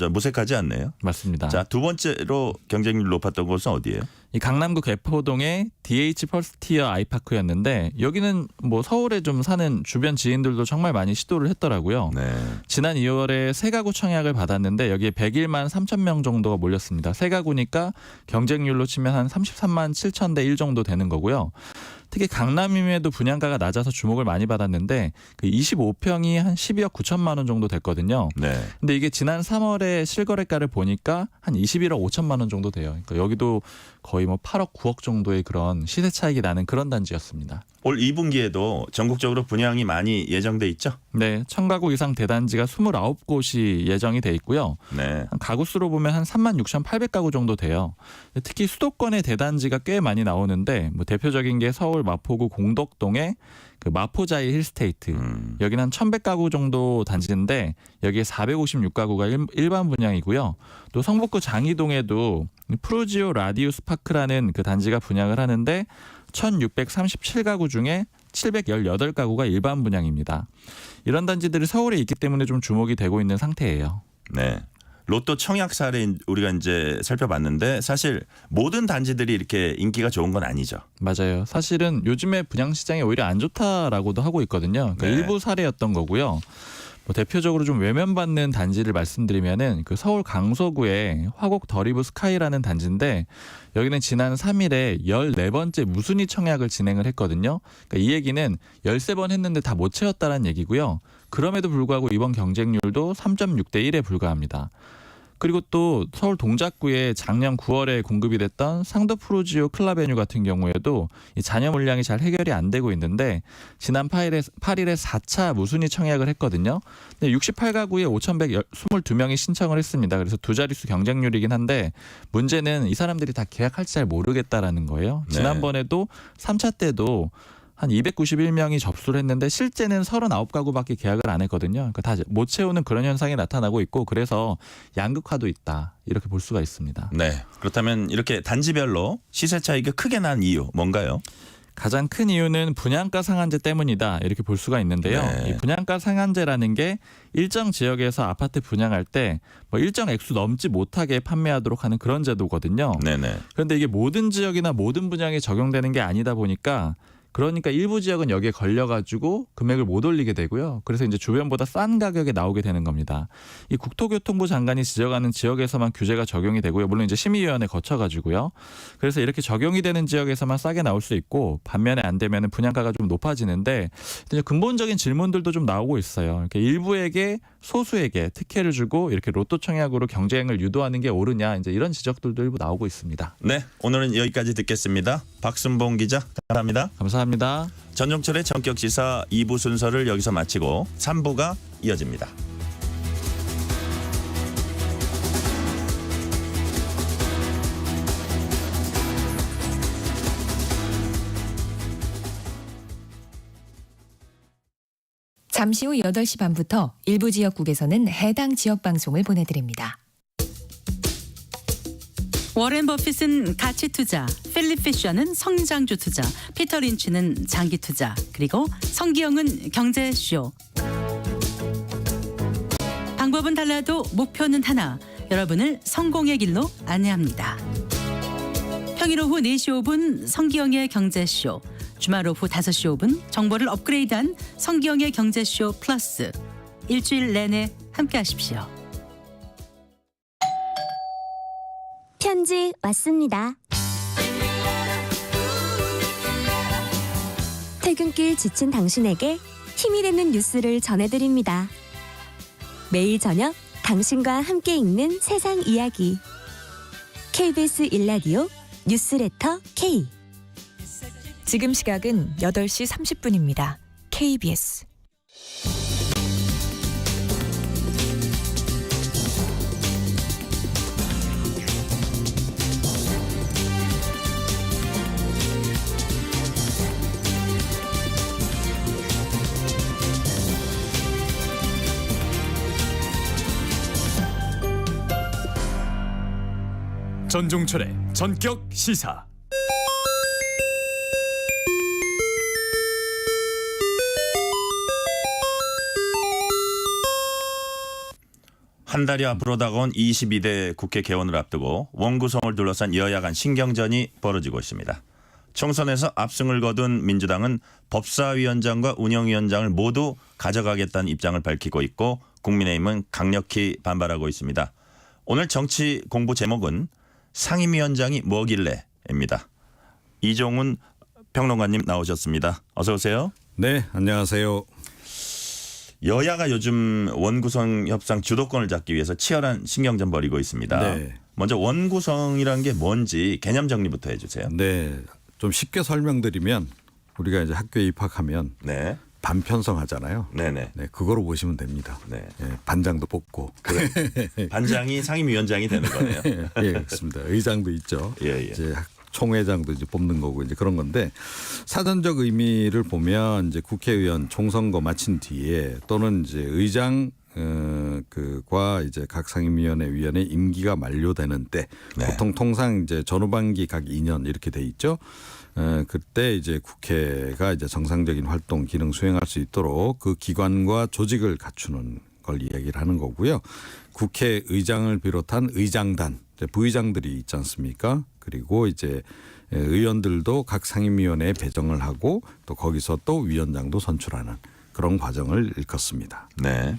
무색하지 않네요. 맞습니다. 자, 두 번째로 경쟁률 높았던 곳은 어디예요? 이 강남구 개포동의 DH 펄스티어 아이파크였는데 여기는 뭐 서울에 좀 사는 주변 지인들도 정말 많이 시도를 했더라고요. 네. 지난 2월에 세 가구 청약을 받았는데 여기에 101만 3천 명 정도가 몰렸습니다. 세 가구니까 경쟁률로 치면 한 33만 7천 대 1 정도 되는 거고요. 특히 강남임에도 분양가가 낮아서 주목을 많이 받았는데 그 25평이 한 12억 9천만 원 정도 됐거든요. 네. 근데 이게 지난 3월에 실거래가를 보니까 한 21억 5천만 원 정도 돼요. 그러니까 여기도 거의 뭐 8억 9억 정도의 그런 시세 차익이 나는 그런 단지였습니다. 올 2분기에도 전국적으로 분양이 많이 예정돼 있죠? 네, 1000가구 이상 대단지가 29곳이 예정이 돼 있고요. 네. 가구 수로 보면 한 36,800가구 정도 돼요. 특히 수도권의 대단지가 꽤 많이 나오는데 뭐 대표적인 게 서울 마포구 공덕동의 그 마포자이 힐스테이트. 여기는 한 1,100가구 정도 단지인데 여기에 456가구가 일반 분양이고요. 또 성북구 장이동에도 프루지오 라디우스 파크라는 그 단지가 분양을 하는데 1,637가구 중에 718가구가 일반 분양입니다. 이런 단지들이 서울에 있기 때문에 좀 주목이 되고 있는 상태예요. 네. 로또 청약 사례 우리가 이제 살펴봤는데 사실 모든 단지들이 이렇게 인기가 좋은 건 아니죠. 맞아요. 사실은 요즘에 분양 시장이 오히려 안 좋다라고도 하고 있거든요. 그러니까 네. 일부 사례였던 거고요. 뭐 대표적으로 좀 외면받는 단지를 말씀드리면은 그 서울 강서구의 화곡 더리브 스카이라는 단지인데 여기는 지난 3일에 14번째 무순위 청약을 진행을 했거든요. 그러니까 이 얘기는 13번 했는데 다 못 채웠다는 얘기고요. 그럼에도 불구하고 이번 경쟁률도 3.6대 1에 불과합니다. 그리고 또 서울 동작구에 작년 9월에 공급이 됐던 상도 프루지오 클라베뉴 같은 경우에도 이 잔여 물량이 잘 해결이 안 되고 있는데 지난 8일에 4차 무순위 청약을 했거든요. 근데 68가구에 5,122명이 신청을 했습니다. 그래서 두 자릿수 경쟁률이긴 한데 문제는 이 사람들이 다 계약할지 잘 모르겠다라는 거예요. 네. 지난번에도 3차 때도 한 291명이 접수를 했는데 실제는 39가구밖에 계약을 안 했거든요. 그러니까 다 못 채우는 그런 현상이 나타나고 있고 그래서 양극화도 있다 이렇게 볼 수가 있습니다. 네. 그렇다면 이렇게 단지별로 시세 차이가 크게 난 이유 뭔가요? 가장 큰 이유는 분양가 상한제 때문이다 이렇게 볼 수가 있는데요. 네. 이 분양가 상한제라는 게 일정 지역에서 아파트 분양할 때 뭐 일정 액수 넘지 못하게 판매하도록 하는 그런 제도거든요. 네네. 그런데 이게 모든 지역이나 모든 분양에 적용되는 게 아니다 보니까 그러니까 일부 지역은 여기에 걸려가지고 금액을 못 올리게 되고요. 그래서 이제 주변보다 싼 가격에 나오게 되는 겁니다. 이 국토교통부 장관이 지적하는 지역에서만 규제가 적용이 되고요. 물론 이제 심의위원회 거쳐가지고요. 그래서 이렇게 적용이 되는 지역에서만 싸게 나올 수 있고 반면에 안 되면 분양가가 좀 높아지는데 이제 근본적인 질문들도 좀 나오고 있어요. 이렇게 일부에게 소수에게 특혜를 주고 이렇게 로또 청약으로 경쟁을 유도하는 게 옳으냐 이제 이런 지적들도 일부 나오고 있습니다. 네. 오늘은 여기까지 듣겠습니다. 박순봉 기자 감사합니다. 감사합니다. 전종철의 전격시사 2부 순서를 여기서 마치고 3부가 이어집니다. 잠시 후 8시 반부터 일부 지역국에서는 해당 지역 방송을 보내드립니다. 워렌 버핏은 가치 투자, 필립 피셔는 성장주 투자, 피터 린치는 장기 투자, 그리고 성기영은 경제쇼. 방법은 달라도 목표는 하나. 여러분을 성공의 길로 안내합니다. 평일 오후 4시 5분 성기영의 경제쇼. 주말 오후 5시 5분 정보를 업그레이드한 성기영의 경제쇼 플러스. 일주일 내내 함께하십시오. 편지 왔습니다. 퇴근길 지친 당신에게 힘이 되는 뉴스를 전해드립니다. 매일 저녁 당신과 함께 읽는 세상 이야기. KBS 1라디오 뉴스레터 K. 지금 시각은 8시 30분입니다. KBS. 전종철의 전격 시사. 한 달이 앞으로 다가온 22대 국회 개원을 앞두고 원구성을 둘러싼 여야 간 신경전이 벌어지고 있습니다. 총선에서 압승을 거둔 민주당은 법사위원장과 운영위원장을 모두 가져가겠다는 입장을 밝히고 있고 국민의힘은 강력히 반발하고 있습니다. 오늘 정치 공부 제목은 상임위원장이 뭐길래입니다. 이종훈 평론가님 나오셨습니다. 어서 오세요. 네, 안녕하세요. 여야가 요즘 원구성 협상 주도권을 잡기 위해서 치열한 신경전 벌이고 있습니다. 네. 먼저 원구성이라는 게 뭔지 개념 정리부터 해주세요. 네, 좀 쉽게 설명드리면 우리가 이제 학교에 입학하면 네. 반편성하잖아요. 네네. 네, 그거로 보시면 됩니다. 네. 네, 반장도 뽑고. 그래. 반장이 상임위원장이 되는 거네요. 예, 그렇습니다. 의장도 있죠. 예. 이제 총회장도 이제 뽑는 거고 이제 그런 건데 사전적 의미를 보면 이제 국회의원 총선거 마친 뒤에 또는 이제 의장 그과 이제 각 상임위원회 위원회 임기가 만료되는 때 네. 보통 통상 이제 전후반기 각 2년 이렇게 돼 있죠. 그때 이제 국회가 이제 정상적인 활동 기능 수행할 수 있도록 그 기관과 조직을 갖추는 걸 이야기를 하는 거고요. 국회의장을 비롯한 의장단, 이제 부의장들이 있지 않습니까? 그리고 이제 의원들도 각 상임위원회에 배정을 하고 또 거기서 또 위원장도 선출하는 그런 과정을 일컫습니다. 네.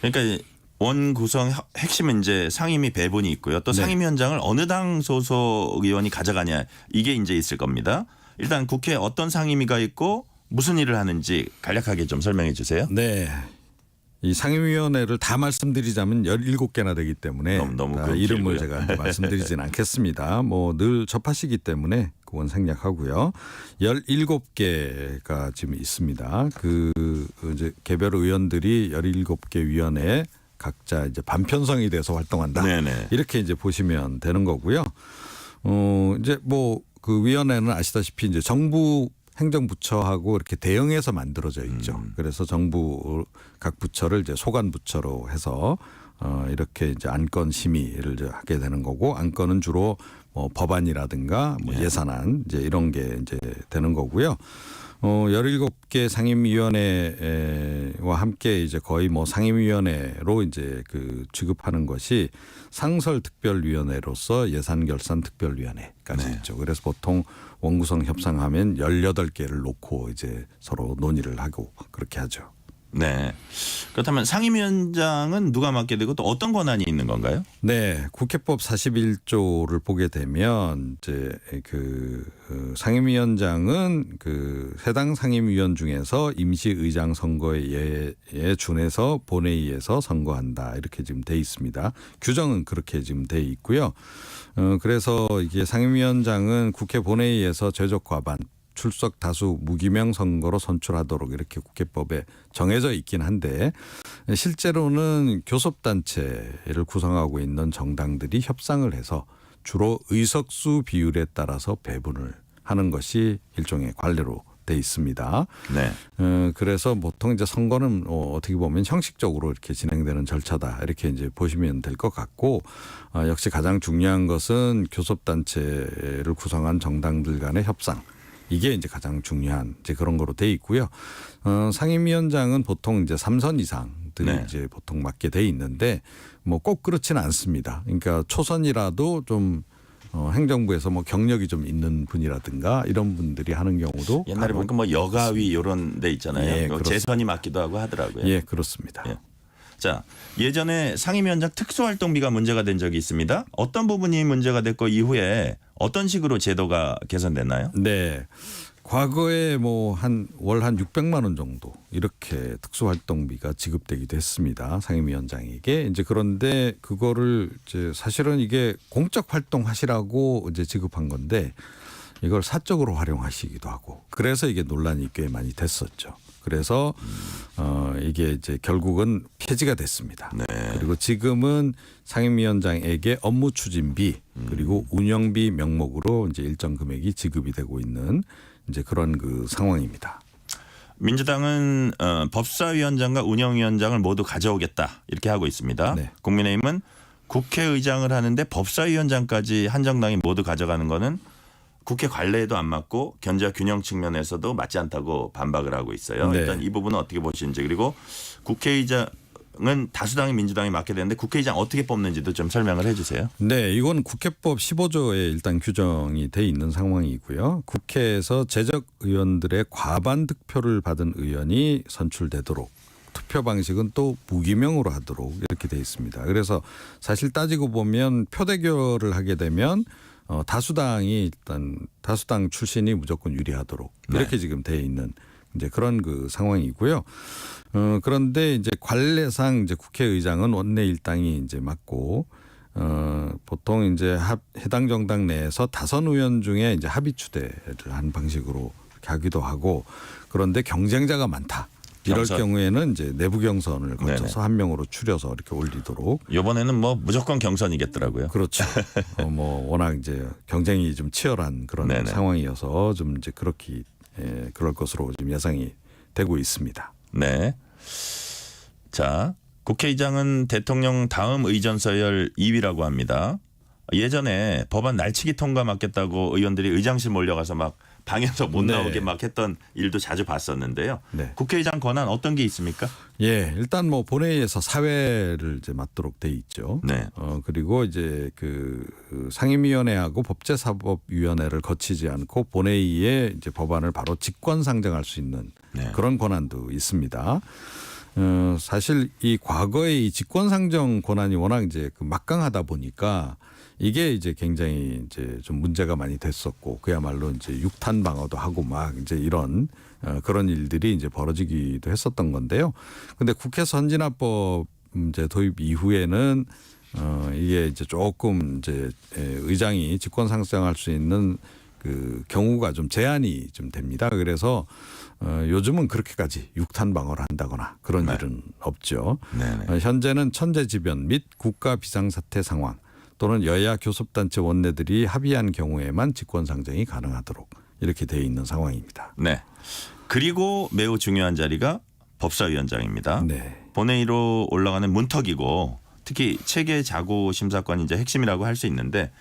그러니까 원구성 핵심은 이제 상임위 배분이 있고요. 또 상임위원장을 어느 당 소속 의원이 가져가냐 이게 이제 있을 겁니다. 일단 국회에 어떤 상임위가 있고 무슨 일을 하는지 간략하게 좀 설명해 주세요. 네. 이 상임위원회를 다 말씀드리자면 17개나 되기 때문에 너무 이름을 길고요. 제가 이제 말씀드리지는 않겠습니다. 뭐 늘 접하시기 때문에 그건 생략하고요. 17개가 지금 있습니다. 그 이제 개별 의원들이 17개 위원회에 각자 이제 반편성이 돼서 활동한다. 네네. 이렇게 이제 보시면 되는 거고요. 이제 뭐 그 위원회는 아시다시피 이제 정부 행정부처하고 이렇게 대응해서 만들어져 있죠. 그래서 정부 각 부처를 이제 소관 부처로 해서 이렇게 이제 안건 심의를 이제 하게 되는 거고 안건은 주로 뭐 법안이라든가 뭐 예산안 이제 이런 게 이제 되는 거고요. 17개 상임위원회와 함께 이제 거의 뭐 상임위원회로 이제 그 취급하는 것이 상설특별위원회로서 예산결산특별위원회까지 있죠. 그래서 보통 원구성 협상하면 18개를 놓고 이제 서로 논의를 하고 그렇게 하죠. 네. 그렇다면 상임위원장은 누가 맡게 되고 또 어떤 권한이 있는 건가요? 네, 국회법 41조를 보게 되면 이제 그 상임위원장은 그 해당 상임위원 중에서 임시의장 선거에 준해서 본회의에서 선거한다 이렇게 지금 돼 있습니다. 규정은 그렇게 지금 돼 있고요. 그래서 이게 상임위원장은 국회 본회의에서 제적 과반 출석 다수 무기명 선거로 선출하도록 이렇게 국회법에 정해져 있긴 한데 실제로는 교섭단체를 구성하고 있는 정당들이 협상을 해서 주로 의석수 비율에 따라서 배분을 하는 것이 일종의 관례로 돼 있습니다. 네. 그래서 보통 이제 선거는 어떻게 보면 형식적으로 이렇게 진행되는 절차다 이렇게 이제 보시면 될 것 같고 역시 가장 중요한 것은 교섭단체를 구성한 정당들 간의 협상. 이게 이제 가장 중요한 이제 그런 거로 돼 있고요. 상임위원장은 보통 이제 3선 이상들이 이제 보통 맡게 돼 있는데 뭐 꼭 그렇지는 않습니다. 그러니까 초선이라도 좀 행정부에서 뭐 경력이 좀 있는 분이라든가 이런 분들이 하는 경우도 옛날에 보니까 뭐 여가위 이런 데 있잖아요. 예, 뭐 재선이 맞기도 하고 하더라고요. 예, 그렇습니다. 예. 자, 예전에 상임위원장 특수활동비가 문제가 된 적이 있습니다. 어떤 부분이 문제가 됐고 이후에 어떤 식으로 제도가 개선됐나요? 네. 과거에 뭐 월 한 600만 원 정도 이렇게 특수활동비가 지급되기도 했습니다. 상임위원장에게. 이제 그런데 그거를 이제 사실은 이게 공적 활동하시라고 이제 지급한 건데 이걸 사적으로 활용하시기도 하고 그래서 이게 논란이 꽤 많이 됐었죠. 그래서 이게 이제 결국은 폐지가 됐습니다. 네. 그리고 지금은 상임위원장에게 업무 추진비 그리고 운영비 명목으로 이제 일정 금액이 지급이 되고 있는 이제 그런 그 상황입니다. 민주당은 법사위원장과 운영위원장을 모두 가져오겠다 이렇게 하고 있습니다. 네. 국민의힘은 국회의장을 하는데 법사위원장까지 한 정당이 모두 가져가는 거는 국회 관례에도 안 맞고 견제와 균형 측면에서도 맞지 않다고 반박을 하고 있어요. 네. 일단 이 부분은 어떻게 보시는지 그리고 국회의장은 다수당이 민주당이 맡게 되는데 국회의장 어떻게 뽑는지도 좀 설명을 해 주세요. 네, 이건 국회법 15조에 일단 규정이 돼 있는 상황이고요. 국회에서 재적 의원들의 과반 득표를 받은 의원이 선출되도록 투표 방식은 또 무기명으로 하도록 이렇게 돼 있습니다. 그래서 사실 따지고 보면 표대결을 하게 되면 다수당이 일단 다수당 출신이 무조건 유리하도록 이렇게 네. 지금 돼 있는 이제 그런 그 상황이고요. 그런데 이제 관례상 이제 국회의장은 원내 일당이 이제 맡고 보통 이제 해당 정당 내에서 다선 의원 중에 이제 합의 추대를 한 방식으로 이렇게 하기도 하고 그런데 경쟁자가 많다. 이럴 경선. 경우에는 이제 내부 경선을 거쳐서 네네. 한 명으로 추려서 이렇게 올리도록. 이번에는 뭐 무조건 경선이겠더라고요. 그렇죠. 뭐 워낙 이제 경쟁이 좀 치열한 그런 네네. 상황이어서 좀 이제 그렇게 그럴 것으로 지금 예상이 되고 있습니다. 네. 자, 국회의장은 대통령 다음 의전 서열 2위라고 합니다. 예전에 법안 날치기 통과 맡겠다고 의원들이 의장실 몰려가서 막 방에서 못 네. 나오게 막 했던 일도 자주 봤었는데요. 네. 국회의장 권한 어떤 게 있습니까? 예, 일단 뭐 본회의에서 사회를 이제 맡도록 돼 있죠. 네. 그리고 이제 그 상임위원회하고 법제사법위원회를 거치지 않고 본회의에 이제 법안을 바로 직권 상정할 수 있는 네. 그런 권한도 있습니다. 사실 이 과거의 이 직권 상정 권한이 워낙 이제 그 막강하다 보니까 이게 이제 굉장히 이제 좀 문제가 많이 됐었고 그야말로 이제 육탄 방어도 하고 막 이제 이런 그런 일들이 이제 벌어지기도 했었던 건데요. 근데 국회 선진화법 이제 도입 이후에는 이게 이제 조금 이제 의장이 직권 상정할 수 있는 그 경우가 좀 제한이 좀 됩니다. 그래서 요즘은 그렇게까지 육탄 방어를 한다거나 그런 네. 일은 없죠. 네네. 현재는 천재지변 및 국가 비상사태 상황 또는 여야 교섭단체 원내들이 합의한 경우에만 직권상정이 가능하도록 이렇게 돼 있는 상황입니다. 네. 그리고 매우 중요한 자리가 법사위원장입니다. 네. 본회의로 올라가는 문턱이고 특히 체계 자구 심사권이 이제 핵심이라고 할 수 있는데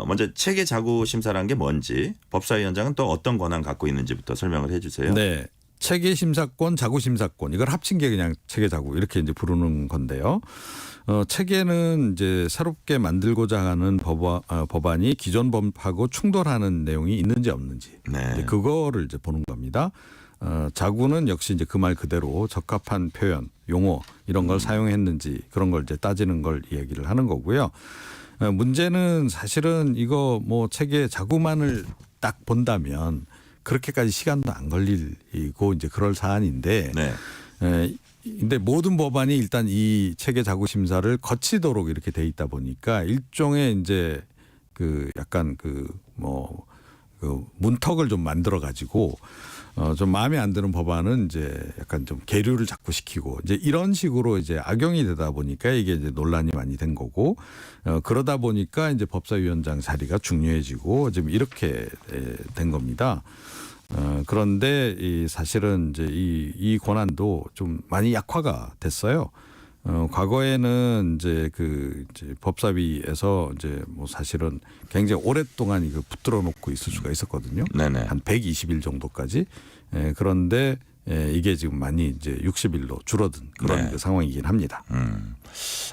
먼저 체계 자구 심사라는 게 뭔지 법사위원장은 또 어떤 권한 갖고 있는지부터 설명을 해 주세요. 네. 체계 심사권, 자구 심사권 이걸 합친 게 그냥 체계 자구 이렇게 이제 부르는 건데요. 체계는 이제 새롭게 만들고자 하는 법안이 기존 법하고 충돌하는 내용이 있는지 없는지 네. 그거를 이제 보는 겁니다. 자구는 역시 이제 그 말 그대로 적합한 표현, 용어 이런 걸 사용했는지 그런 걸 이제 따지는 걸 이야기를 하는 거고요. 문제는 사실은 이거 뭐 체계 자구만을 딱 본다면 그렇게까지 시간도 안 걸리고 이제 그럴 사안인데 네. 근데 모든 법안이 일단 이 체계 자구 심사를 거치도록 이렇게 돼 있다 보니까 일종의 이제 그 약간 그 문턱을 좀 만들어 가지고 좀 마음에 안 드는 법안은 이제 약간 좀 계류를 자꾸 시키고 이제 이런 식으로 이제 악용이 되다 보니까 이게 이제 논란이 많이 된 거고 그러다 보니까 이제 법사위원장 자리가 중요해지고 지금 이렇게 된 겁니다. 그런데 이 사실은 이제 이 권한도 좀 많이 약화가 됐어요. 과거에는 이제 이제 법사위에서 이제 뭐 사실은 굉장히 오랫동안 이거 붙들어 놓고 있을 수가 있었거든요. 네네. 한 120일 정도까지. 그런데 이게 지금 많이 이제 60일로 줄어든 그런 네. 그 상황이긴 합니다.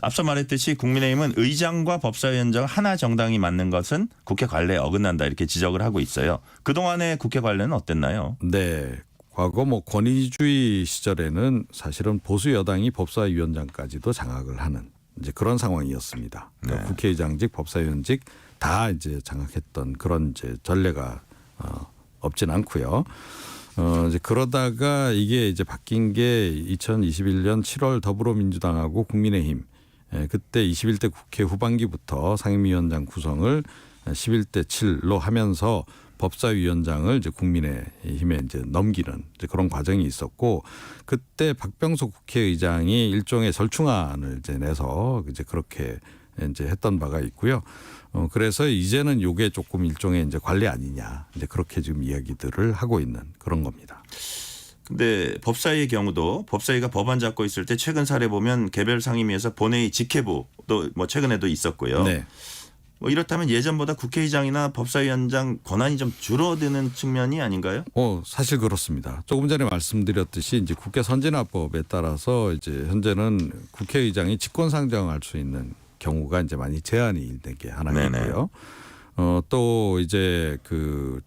앞서 말했듯이 국민의힘은 의장과 법사위원장 하나 정당이 맡는 것은 국회 관례에 어긋난다 이렇게 지적을 하고 있어요. 그동안의 국회 관례는 어땠나요? 네. 과거 뭐 권위주의 시절에는 사실은 보수 여당이 법사위원장까지도 장악을 하는 이제 그런 상황이었습니다. 그러니까 네. 국회의장직, 법사위원직 다 이제 장악했던 그런 이제 전례가 없진 않고요. 이제 그러다가 이게 이제 바뀐 게 2021년 7월 더불어민주당하고 국민의힘 그때 21대 국회 후반기부터 상임위원장 구성을 11대 7로 하면서 법사위원장을 이제 국민의힘에 이제 넘기는 이제 그런 과정이 있었고 그때 박병석 국회의장이 일종의 절충안을 이제 내서 이제 그렇게 이제 했던 바가 있고요. 그래서 이제는 요게 조금 일종의 이제 관례 아니냐 이제 그렇게 지금 이야기들을 하고 있는 그런 겁니다. 근데 법사위의 경우도 법사위가 법안 잡고 있을 때 최근 사례 보면 개별 상임위에서 본회의 직회부도 뭐 최근에도 있었고요. 네. 뭐 이렇다면 예전보다 국회의장이나 법사위원장 권한이 좀 줄어드는 측면이 아닌가요? 사실 그렇습니다. 조금 전에 말씀드렸듯이 이제 국회 선진화법에 따라서 이제 현재는 국회의장이 직권 상정할 수 있는 경우가 이제 많이 제한이 된 게 하나 있고요. 또 이제 그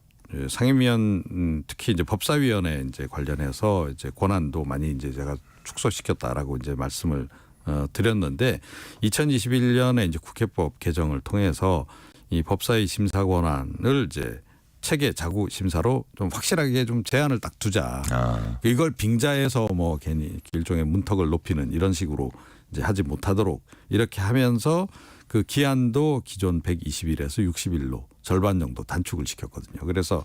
상임위원 특히 이제 법사위원회 이제 관련해서 이제 권한도 많이 이제 제가 축소시켰다라고 이제 말씀을 드렸는데 2021년에 이제 국회법 개정을 통해서 이 법사위 심사 권한을 이제 체계 자구 심사로 좀 확실하게 좀 제한을 딱 두자. 이걸 빙자해서 뭐 괜히 일종의 문턱을 높이는 이런 식으로 이제 하지 못하도록 이렇게 하면서 그 기한도 기존 120일에서 60일로 절반 정도 단축을 시켰거든요. 그래서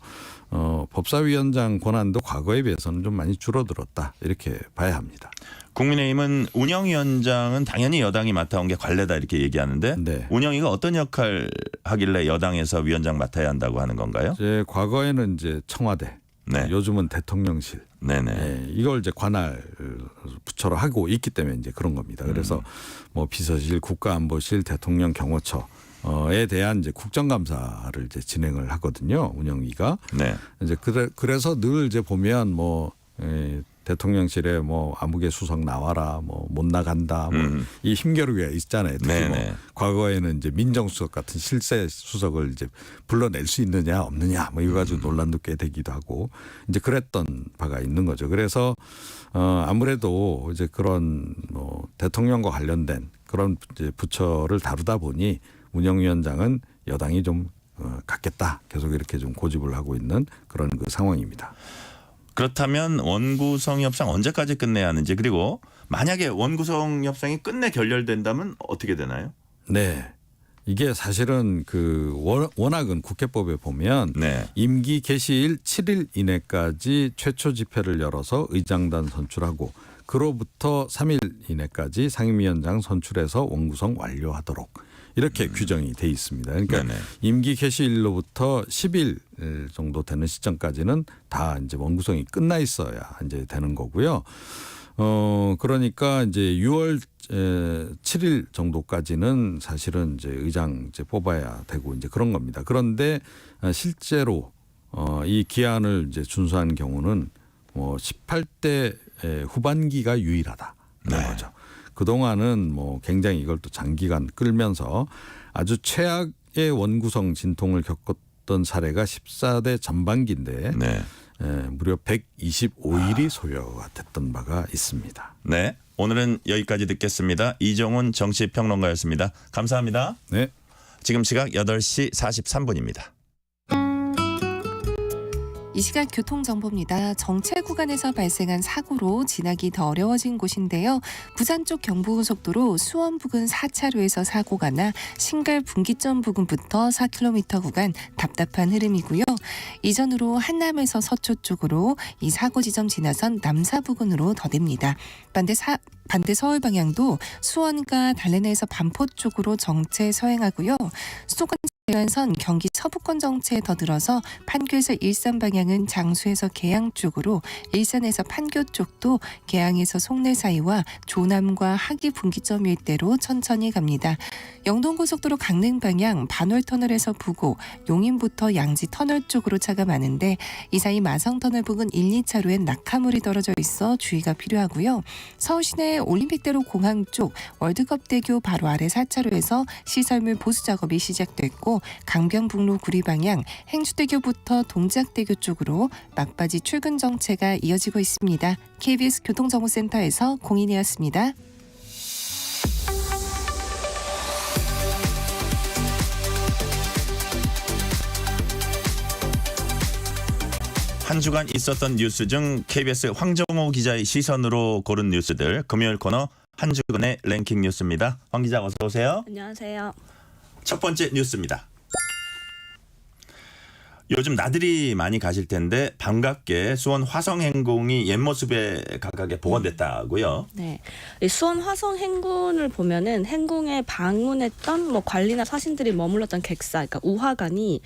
법사위원장 권한도 과거에 비해서는 좀 많이 줄어들었다 이렇게 봐야 합니다. 국민의힘은 운영위원장은 당연히 여당이 맡아온 게 관례다 이렇게 얘기하는데 네. 운영위가 어떤 역할 하길래 여당에서 위원장 맡아야 한다고 하는 건가요? 이제 과거에는 이제 청와대, 네. 요즘은 대통령실, 네네. 이걸 이제 관할 부처로 하고 있기 때문에 이제 그런 겁니다. 그래서 뭐 비서실, 국가안보실, 대통령 경호처에 대한 이제 국정감사를 이제 진행을 하거든요. 운영위가. 네. 이제 그래서 늘 이제 보면 뭐 대통령실에 뭐 아무개 수석 나와라, 뭐 못 나간다, 뭐 이 힘겨루기가 있잖아요. 특히 뭐 과거에는 이제 민정수석 같은 실세 수석을 이제 불러낼 수 있느냐 없느냐, 뭐 이거 가지고 논란도 꽤 되기도 하고 이제 그랬던 바가 있는 거죠. 그래서 아무래도 이제 그런 뭐 대통령과 관련된 그런 이제 부처를 다루다 보니 운영위원장은 여당이 좀 갖겠다, 계속 이렇게 좀 고집을 하고 있는 그런 그 상황입니다. 그렇다면 원구성 협상 언제까지 끝내야 하는지 그리고 만약에 원구성 협상이 끝내 결렬된다면 어떻게 되나요? 네. 이게 사실은 그 워낙은 국회법에 보면 네. 임기 개시일 7일 이내까지 최초 집회를 열어서 의장단 선출하고 그로부터 3일 이내까지 상임위원장 선출해서 원구성 완료하도록 이렇게 규정이 돼 있습니다. 그러니까 네네. 임기 개시일로부터 10일 정도 되는 시점까지는 다 이제 원구성이 끝나 있어야 이제 되는 거고요. 그러니까 이제 6월 7일 정도까지는 사실은 이제 의장 이제 뽑아야 되고 이제 그런 겁니다. 그런데 실제로 이 기한을 이제 준수한 경우는 뭐 18대 후반기가 유일하다는 거죠. 그동안은 뭐 굉장히 이걸 또 장기간 끌면서 아주 최악의 원구성 진통을 겪었던 사례가 14대 전반기인데 무려 125일이 소요가 됐던 바가 있습니다. 네. 오늘은 여기까지 듣겠습니다. 이종훈 정치평론가였습니다. 감사합니다. 네. 지금 시각 8시 43분입니다. 이 시각 교통정보입니다. 정체 구간에서 발생한 사고로 지나기 더 어려워진 곳인데요. 부산 쪽 경부고속도로 수원 부근 4차로에서 사고가 나 신갈 분기점 부근부터 4km 구간 답답한 흐름이고요. 이전으로 한남에서 서초 쪽으로 이 사고 지점 지나선 남사 부근으로 더딥니다. 반대 서울 방향도 수원과 달래내에서 반포 쪽으로 정체 서행하고요. 수도권 외관선 경기 서부권 정체에 더 늘어서 판교에서 일산 방향은 장수에서 계양 쪽으로, 일산에서 판교 쪽도 계양에서 송내 사이와 조남과 하기 분기점 일대로 천천히 갑니다. 영동고속도로 강릉 방향 반월터널에서 부고, 용인부터 양지 터널 쪽으로 차가 많은데 이 사이 마성터널 부근 1, 2차로엔 낙하물이 떨어져 있어 주의가 필요하고요. 서울시내 올림픽대로 공항 쪽 월드컵대교 바로 아래 4차로에서 시설물 보수 작업이 시작됐고, 강변북로 구리 방향 행주대교부터 동작대교 쪽으로 막바지 출근 정체가 이어지고 있습니다. KBS 교통정보센터에서 공인이었습니다. 한 주간 있었던 뉴스 중 KBS 황정호 기자의 시선으로 고른 뉴스들, 금요일 코너 한 주간의 랭킹 뉴스입니다. 황 기자 어서 오세요. 안녕하세요. 첫 번째 뉴스입니다. 요즘 나들이 많이 가실 텐데 반갑게 수원 화성행궁이 옛 모습에 가깝게 복원됐다고요. 네, 이 수원 화성 행궁을 보면은 행궁에 방문했던 뭐 관리나 사신들이 머물렀던 객사, 그러니까 우화관이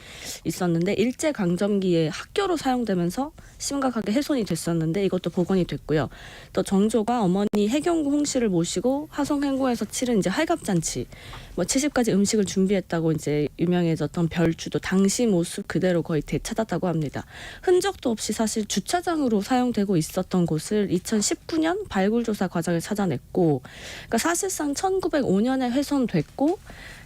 있었는데 일제 강점기에 학교로 사용되면서 심각하게 훼손이 됐었는데 이것도 복원이 됐고요. 또 정조가 어머니 해경궁 홍씨를 모시고 화성 행궁에서 치른 이제 활갑잔치, 뭐 70가지 음식을 준비했다고 이제 유명해졌던 별주도 당시 모습 그대로 거의 되찾았다고 합니다. 흔적도 없이 사실 주차장으로 사용되고 있었던 곳을 2019년 발굴조사 과정에 찾아냈고, 그러니까 사실상 1905년에 훼손됐고,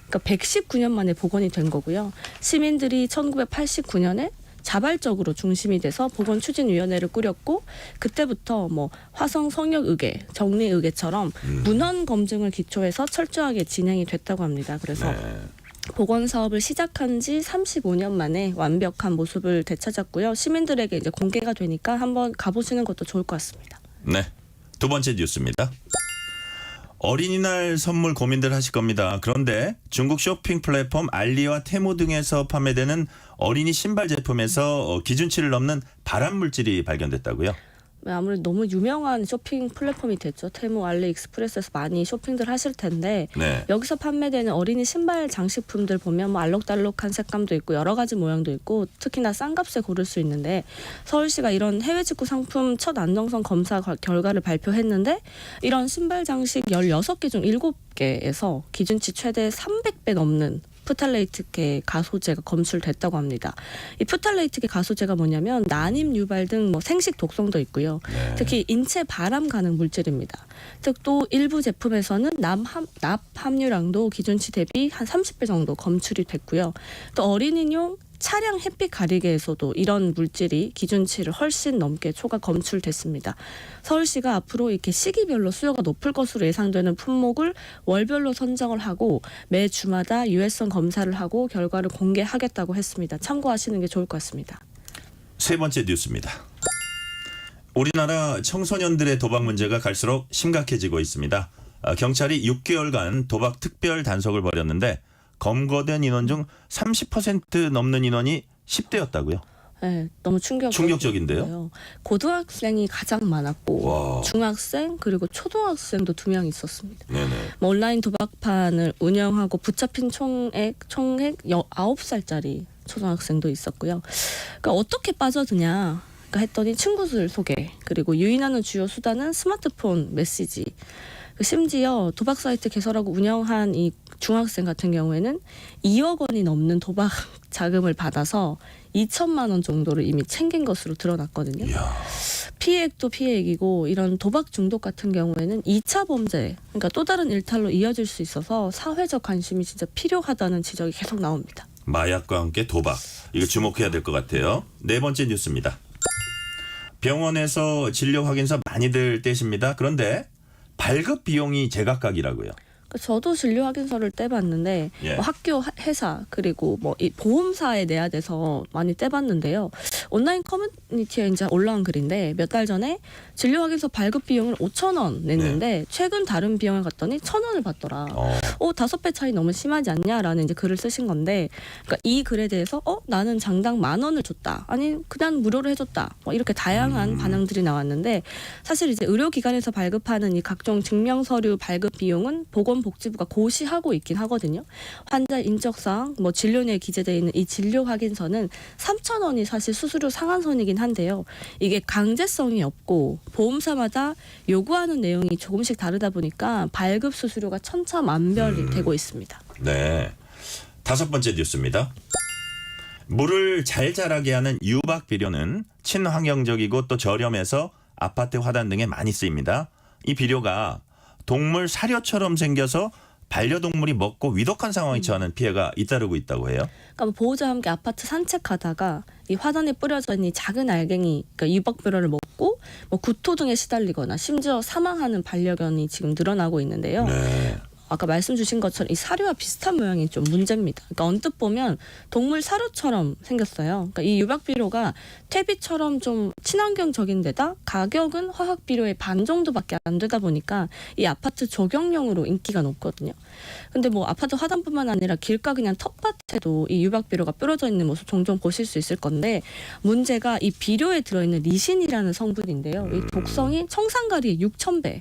그러니까 119년 만에 복원이 된 거고요. 시민들이 1989년에 자발적으로 중심이 돼서 복원추진위원회를 꾸렸고, 그때부터 뭐 화성 성역의궤, 정리의궤처럼 문헌 검증을 기초해서 철저하게 진행이 됐다고 합니다. 그래서 복원 사업을 시작한 지 35년 만에 완벽한 모습을 되찾았고요. 시민들에게 이제 공개가 되니까 한번 가보시는 것도 좋을 것 같습니다. 네, 두 번째 뉴스입니다. 어린이날 선물 고민들 하실 겁니다. 그런데 중국 쇼핑 플랫폼 알리와 테무 등에서 판매되는 어린이 신발 제품에서 기준치를 넘는 발암물질이 발견됐다고요? 아무래도 너무 유명한 쇼핑 플랫폼이 됐죠. 테무, 알리익스프레스에서 많이 쇼핑들 하실 텐데 네. 여기서 판매되는 어린이 신발 장식품들 보면 뭐 알록달록한 색감도 있고 여러 가지 모양도 있고 특히나 싼 값에 고를 수 있는데, 서울시가 이런 해외 직구 상품 첫 안정성 검사 결과를 발표했는데 이런 신발 장식 16개 중 7개에서 기준치 최대 300배 넘는 프탈레이트계 가소제가 검출됐다고 합니다. 이 프탈레이트계 가소제가 뭐냐면 난임 유발 등 뭐 생식 독성도 있고요. 네. 특히 인체 발암 가능 물질입니다. 즉 또 일부 제품에서는 납 함유량도 기준치 대비 한 30배 정도 검출이 됐고요. 또 어린이용 차량 햇빛 가리개에서도 이런 물질이 기준치를 훨씬 넘게 초과 검출됐습니다. 서울시가 앞으로 이렇게 시기별로 수요가 높을 것으로 예상되는 품목을 월별로 선정을 하고 매 주마다 유해성 검사를 하고 결과를 공개하겠다고 했습니다. 참고하시는 게 좋을 것 같습니다. 세 번째 뉴스입니다. 우리나라 청소년들의 도박 문제가 갈수록 심각해지고 있습니다. 경찰이 6개월간 도박 특별 단속을 벌였는데 검거된 인원 중 30% 넘는 인원이 10대였다고요? 네, 너무 충격적인데요. 고등학생이 가장 많았고 와. 중학생 그리고 초등학생도 2명 있었습니다. 네네. 뭐 온라인 도박판을 운영하고 붙잡힌 총액 9살짜리 초등학생도 있었고요. 그러니까 어떻게 빠져드냐 했더니 친구들 소개, 그리고 유인하는 주요 수단은 스마트폰 메시지. 심지어 도박 사이트 개설하고 운영한 이 중학생 같은 경우에는 2억 원이 넘는 도박 자금을 받아서 2천만 원 정도를 이미 챙긴 것으로 드러났거든요. 이야. 피해액도 피해액이고 이런 도박 중독 같은 경우에는 2차 범죄, 그러니까 또 다른 일탈로 이어질 수 있어서 사회적 관심이 진짜 필요하다는 지적이 계속 나옵니다. 마약과 함께 도박, 이거 주목해야 될 것 같아요. 네 번째 뉴스입니다. 병원에서 진료 확인서 많이들 떼십니다. 그런데 발급 비용이 제각각이라고요. 저도 진료 확인서를 떼봤는데 예. 뭐 학교, 회사 그리고 뭐 이 보험사에 내야 돼서 많이 떼봤는데요. 온라인 커뮤니티에 이제 올라온 글인데 몇 달 전에 진료 확인서 발급 비용을 5,000원 냈는데 최근 다른 비용을 갔더니 1,000원을 받더라. 5배 차이 너무 심하지 않냐라는 이제 글을 쓰신 건데, 그러니까 이 글에 대해서 나는 장당 10,000원을 줬다. 아니 그냥 무료로 해줬다. 뭐 이렇게 다양한 반응들이 나왔는데, 사실 이제 의료기관에서 발급하는 이 각종 증명서류 발급 비용은 보건 보건복지부가 고시하고 있긴 하거든요. 환자 인적사항, 뭐 진료내에 기재되어 있는 이 진료 확인서는 3,000원이 사실 수수료 상한선이긴 한데요. 이게 강제성이 없고 보험사마다 요구하는 내용이 조금씩 다르다 보니까 발급 수수료가 천차만별이 되고 있습니다. 네. 5번째 뉴스입니다. 물을 잘 자라게 하는 유박 비료는 친환경적이고 또 저렴해서 아파트 화단 등에 많이 쓰입니다. 이 비료가 동물 사료처럼 생겨서 반려동물이 먹고 위독한 상황에 처하는 피해가 잇따르고 있다고 해요. 그러니까 보호자와 함께 아파트 산책하다가 이 화단에 뿌려져 있는 이 작은 알갱이, 그러니까 유박비료를 먹고 뭐 구토 등에 시달리거나 심지어 사망하는 반려견이 지금 늘어나고 있는데요. 네. 아까 말씀 주신 것처럼 이 사료와 비슷한 모양이 좀 문제입니다. 그러니까 언뜻 보면 동물 사료처럼 생겼어요. 그러니까 이 유박비료가 퇴비처럼 좀 친환경적인 데다 가격은 화학비료의 반 정도밖에 안 되다 보니까 이 아파트 조경용으로 인기가 높거든요. 근데 뭐 아파트 화단뿐만 아니라 길가 그냥 텃밭에도 이 유박비료가 뿌려져 있는 모습 종종 보실 수 있을 건데 문제가 이 비료에 들어있는 리신이라는 성분인데요. 이 독성이 청산가리의 6,000배.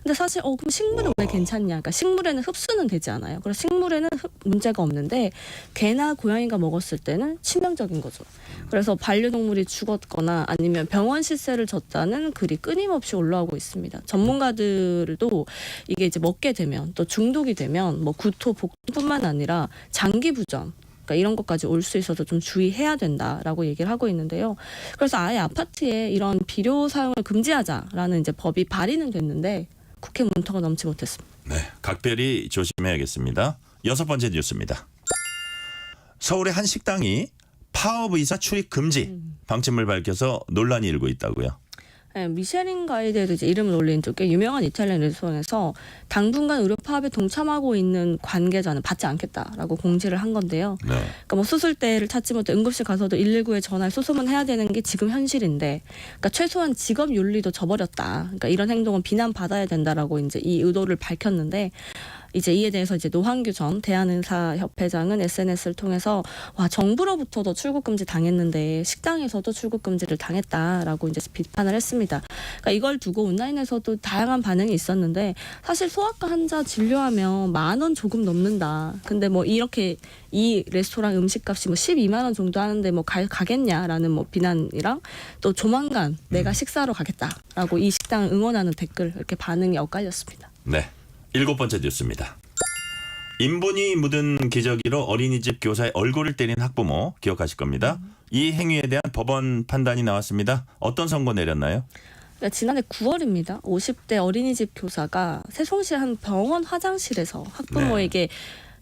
근데 사실 그럼 식물은 왜 괜찮냐? 그러니까 식물에는 흡수는 되지 않아요. 그래서 식물에는 문제가 없는데 개나 고양이가 먹었을 때는 치명적인 거죠. 그래서 반려동물이 죽었거나 아니면 병원 실세를 졌다는 글이 끊임없이 올라오고 있습니다. 전문가들도 이게 이제 먹게 되면 또 중독이 되면 뭐 구토, 복통뿐만 아니라 장기 부전 그러니까 이런 것까지 올 수 있어서 좀 주의해야 된다라고 얘기를 하고 있는데요. 그래서 아예 아파트에 이런 비료 사용을 금지하자라는 이제 법이 발의는 됐는데 국회 문턱을 넘지 못했습니다. 네, 각별히 조심해야겠습니다. 6번째 뉴스입니다. 서울의 한 식당이 파업 의사 출입 금지 방침을 밝혀서 논란이 일고 있다고요. 네, 미쉐린 가이드에도 이제 이름을 올린 쪽에 유명한 이탈리안 레스토랑에서 당분간 의료 파업에 동참하고 있는 관계자는 받지 않겠다라고 공지를 한 건데요. 네. 그러니까 뭐 수술대를 찾지 못해 응급실 가서도 119에 전화해 소송해야 되는 게 지금 현실인데, 그러니까 최소한 직업 윤리도 저버렸다. 그러니까 이런 행동은 비난받아야 된다라고 이제 이 의도를 밝혔는데. 이제 이에 대해서 이제 노한규 전 대한의사협회장은 SNS를 통해서 정부로부터도 출국 금지 당했는데 식당에서도 출국 금지를 당했다라고 이제 비판을 했습니다. 그러니까 이걸 두고 온라인에서도 다양한 반응이 있었는데 사실 소아과 환자 진료하면 10,000원 조금 넘는다. 근데 뭐 이렇게 이 레스토랑 음식값이 뭐 12만 원 정도 하는데 뭐 가겠냐라는 뭐 비난이랑 또 조만간 내가 식사하러 가겠다라고 이 식당을 응원하는 댓글 이렇게 반응이 엇갈렸습니다. 네. 7번째 뉴스입니다. 인분이 묻은 기저귀로 어린이집 교사의 얼굴을 때린 학부모 기억하실 겁니다. 이 행위에 대한 법원 판단이 나왔습니다. 어떤 선고 내렸나요? 그러니까 지난해 9월입니다. 50대 어린이집 교사가 세종시 한 병원 화장실에서 학부모에게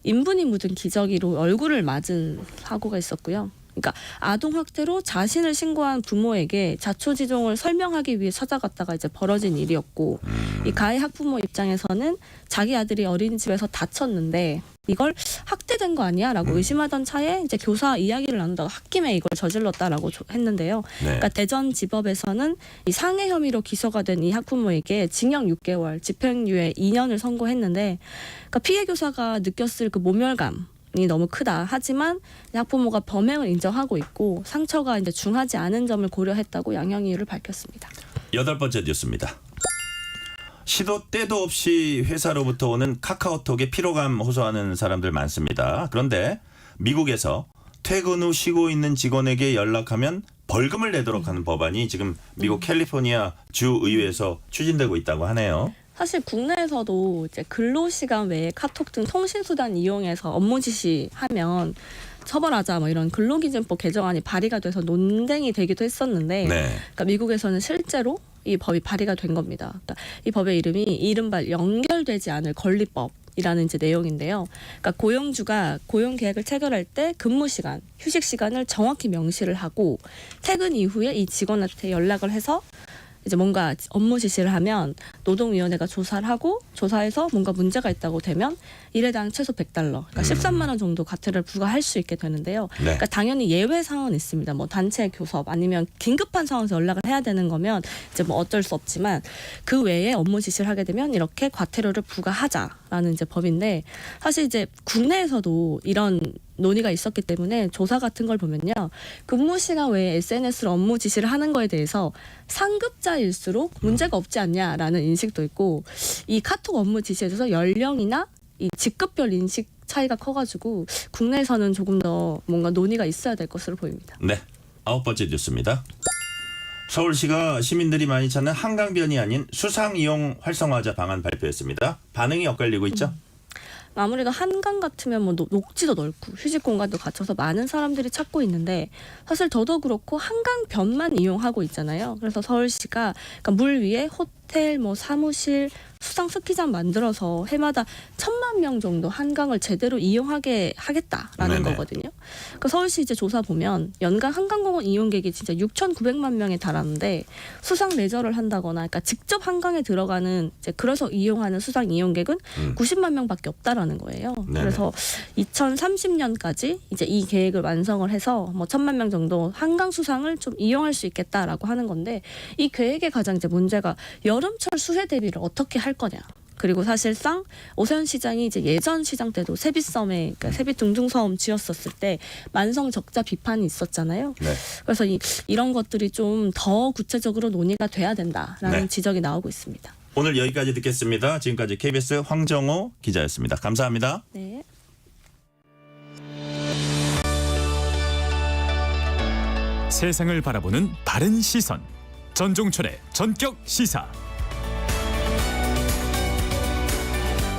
인분이 묻은 기저귀로 얼굴을 맞은 사고가 있었고요. 그러니까 아동학대로 자신을 신고한 부모에게 자초지종을 설명하기 위해 찾아갔다가 이제 벌어진 일이었고, 이 가해 학부모 입장에서는 자기 아들이 어린이집에서 다쳤는데 이걸 학대된 거 아니야라고 의심하던 차에 이제 교사 이야기를 나누다가 홧김에 이걸 저질렀다라고 했는데요. 그러니까 대전지법에서는 이 상해 혐의로 기소가 된 이 학부모에게 징역 6개월, 집행유예 2년을 선고했는데, 그러니까 피해 교사가 느꼈을 그 모멸감 이 너무 크다. 하지만 학부모가 범행을 인정하고 있고 상처가 이제 중하지 않은 점을 고려했다고 양형 이유를 밝혔습니다. 8번째 뉴스입니다. 시도 때도 없이 회사로부터 오는 카카오톡에 피로감 호소하는 사람들 많습니다. 그런데 미국에서 퇴근 후 쉬고 있는 직원에게 연락하면 벌금을 내도록 하는 법안이 지금 미국 캘리포니아 주 의회에서 추진되고 있다고 하네요. 사실 국내에서도 이제 근로시간 외에 카톡 등 통신수단 이용해서 업무 지시하면 처벌하자 뭐 이런 근로기준법 개정안이 발의가 돼서 논쟁이 되기도 했었는데, 그러니까 미국에서는 실제로 이 법이 발의가 된 겁니다. 그러니까 이 법의 이름이 이른바 연결되지 않을 권리법. 이라는 이제 내용인데요. 그러니까 고용주가 고용 계약을 체결할 때 근무 시간, 휴식 시간을 정확히 명시를 하고 퇴근 이후에 이 직원한테 연락을 해서 이제 뭔가 업무 지시를 하면 노동위원회가 조사를 하고 조사해서 뭔가 문제가 있다고 되면 일회당 최소 $100, 그러니까 13만 원 정도 과태료를 부과할 수 있게 되는데요. 그러니까 당연히 예외 상황은 있습니다. 뭐 단체 교섭 아니면 긴급한 상황에서 연락을 해야 되는 거면 이제 뭐 어쩔 수 없지만 그 외에 업무 지시를 하게 되면 이렇게 과태료를 부과하자라는 이제 법인데, 사실 이제 국내에서도 이런 논의가 있었기 때문에 조사 같은 걸 보면요, 근무 시간 외에 SNS로 업무 지시를 하는 거에 대해서 상급자일수록 문제가 없지 않냐라는 인식도 있고, 이 카톡 업무 지시에 대해서 연령이나 이 직급별 인식 차이가 커가지고 국내에서는 조금 더 뭔가 논의가 있어야 될 것으로 보입니다. 네, 9번째 뉴스입니다. 서울시가 시민들이 많이 찾는 한강변이 아닌 수상 이용 활성화하자 방안 발표했습니다. 반응이 엇갈리고 있죠? 아무래도 한강 같으면 뭐 녹지도 넓고 휴식 공간도 갖춰서 많은 사람들이 찾고 있는데 사실 저도 그렇고 한강변만 이용하고 있잖아요. 그래서 서울시가 그러니까 물 위에 호텔, 뭐 사무실, 수상 스키장 만들어서 해마다 1,000만 명 정도 한강을 제대로 이용하게 하겠다라는 네네. 거거든요. 그 서울시 이제 조사 보면 연간 한강공원 이용객이 진짜 6,900만 명에 달하는데 수상 레저를 한다거나 그러니까 직접 한강에 들어가는 이제 그래서 이용하는 수상 이용객은 90만 명밖에 없다라는 거예요. 네네. 그래서 2030년까지 이제 이 계획을 완성을 해서 뭐 1,000만 명 정도 한강 수상을 좀 이용할 수 있겠다라고 하는 건데 이 계획의 가장 이제 문제가 여름철 수해 대비를 어떻게 할 거냐. 그리고 사실상 오세훈 시장이 이제 예전 시장 때도 세빛섬에 그러니까 세빛 둥둥섬 지었었을 때 만성 적자 비판이 있었잖아요. 네. 그래서 이런 것들이 좀 더 구체적으로 논의가 돼야 된다라는 네. 지적이 나오고 있습니다. 오늘 여기까지 듣겠습니다. 지금까지 KBS 황정호 기자였습니다. 감사합니다. 네. 세상을 바라보는 바른 시선. 전종철의 전격 시사.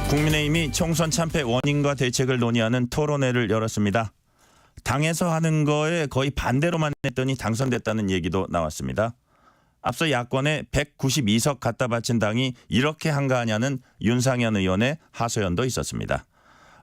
국민의힘이 총선 참패 원인과 대책을 논의하는 토론회를 열었습니다. 당에서 하는 거에 거의 반대로만 했더니 당선됐다는 얘기도 나왔습니다. 앞서 야권에 192석 갖다 바친 당이 이렇게 한가하냐는 윤상현 의원의 하소연도 있었습니다.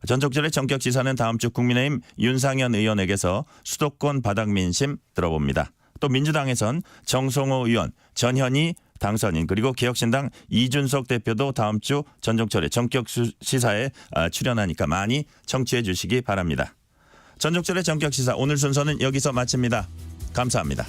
전적절의 전격 시사는 다음 주 국민의힘 윤상현 의원에게서 수도권 바닥 민심 들어봅니다. 또 민주당에선 정성호 의원, 전현희 당선인 그리고 개혁신당 이준석 대표도 다음 주 전종철의 전격 시사에 출연하니까 많이 청취해 주시기 바랍니다. 전종철의 전격 시사 오늘 순서는 여기서 마칩니다. 감사합니다.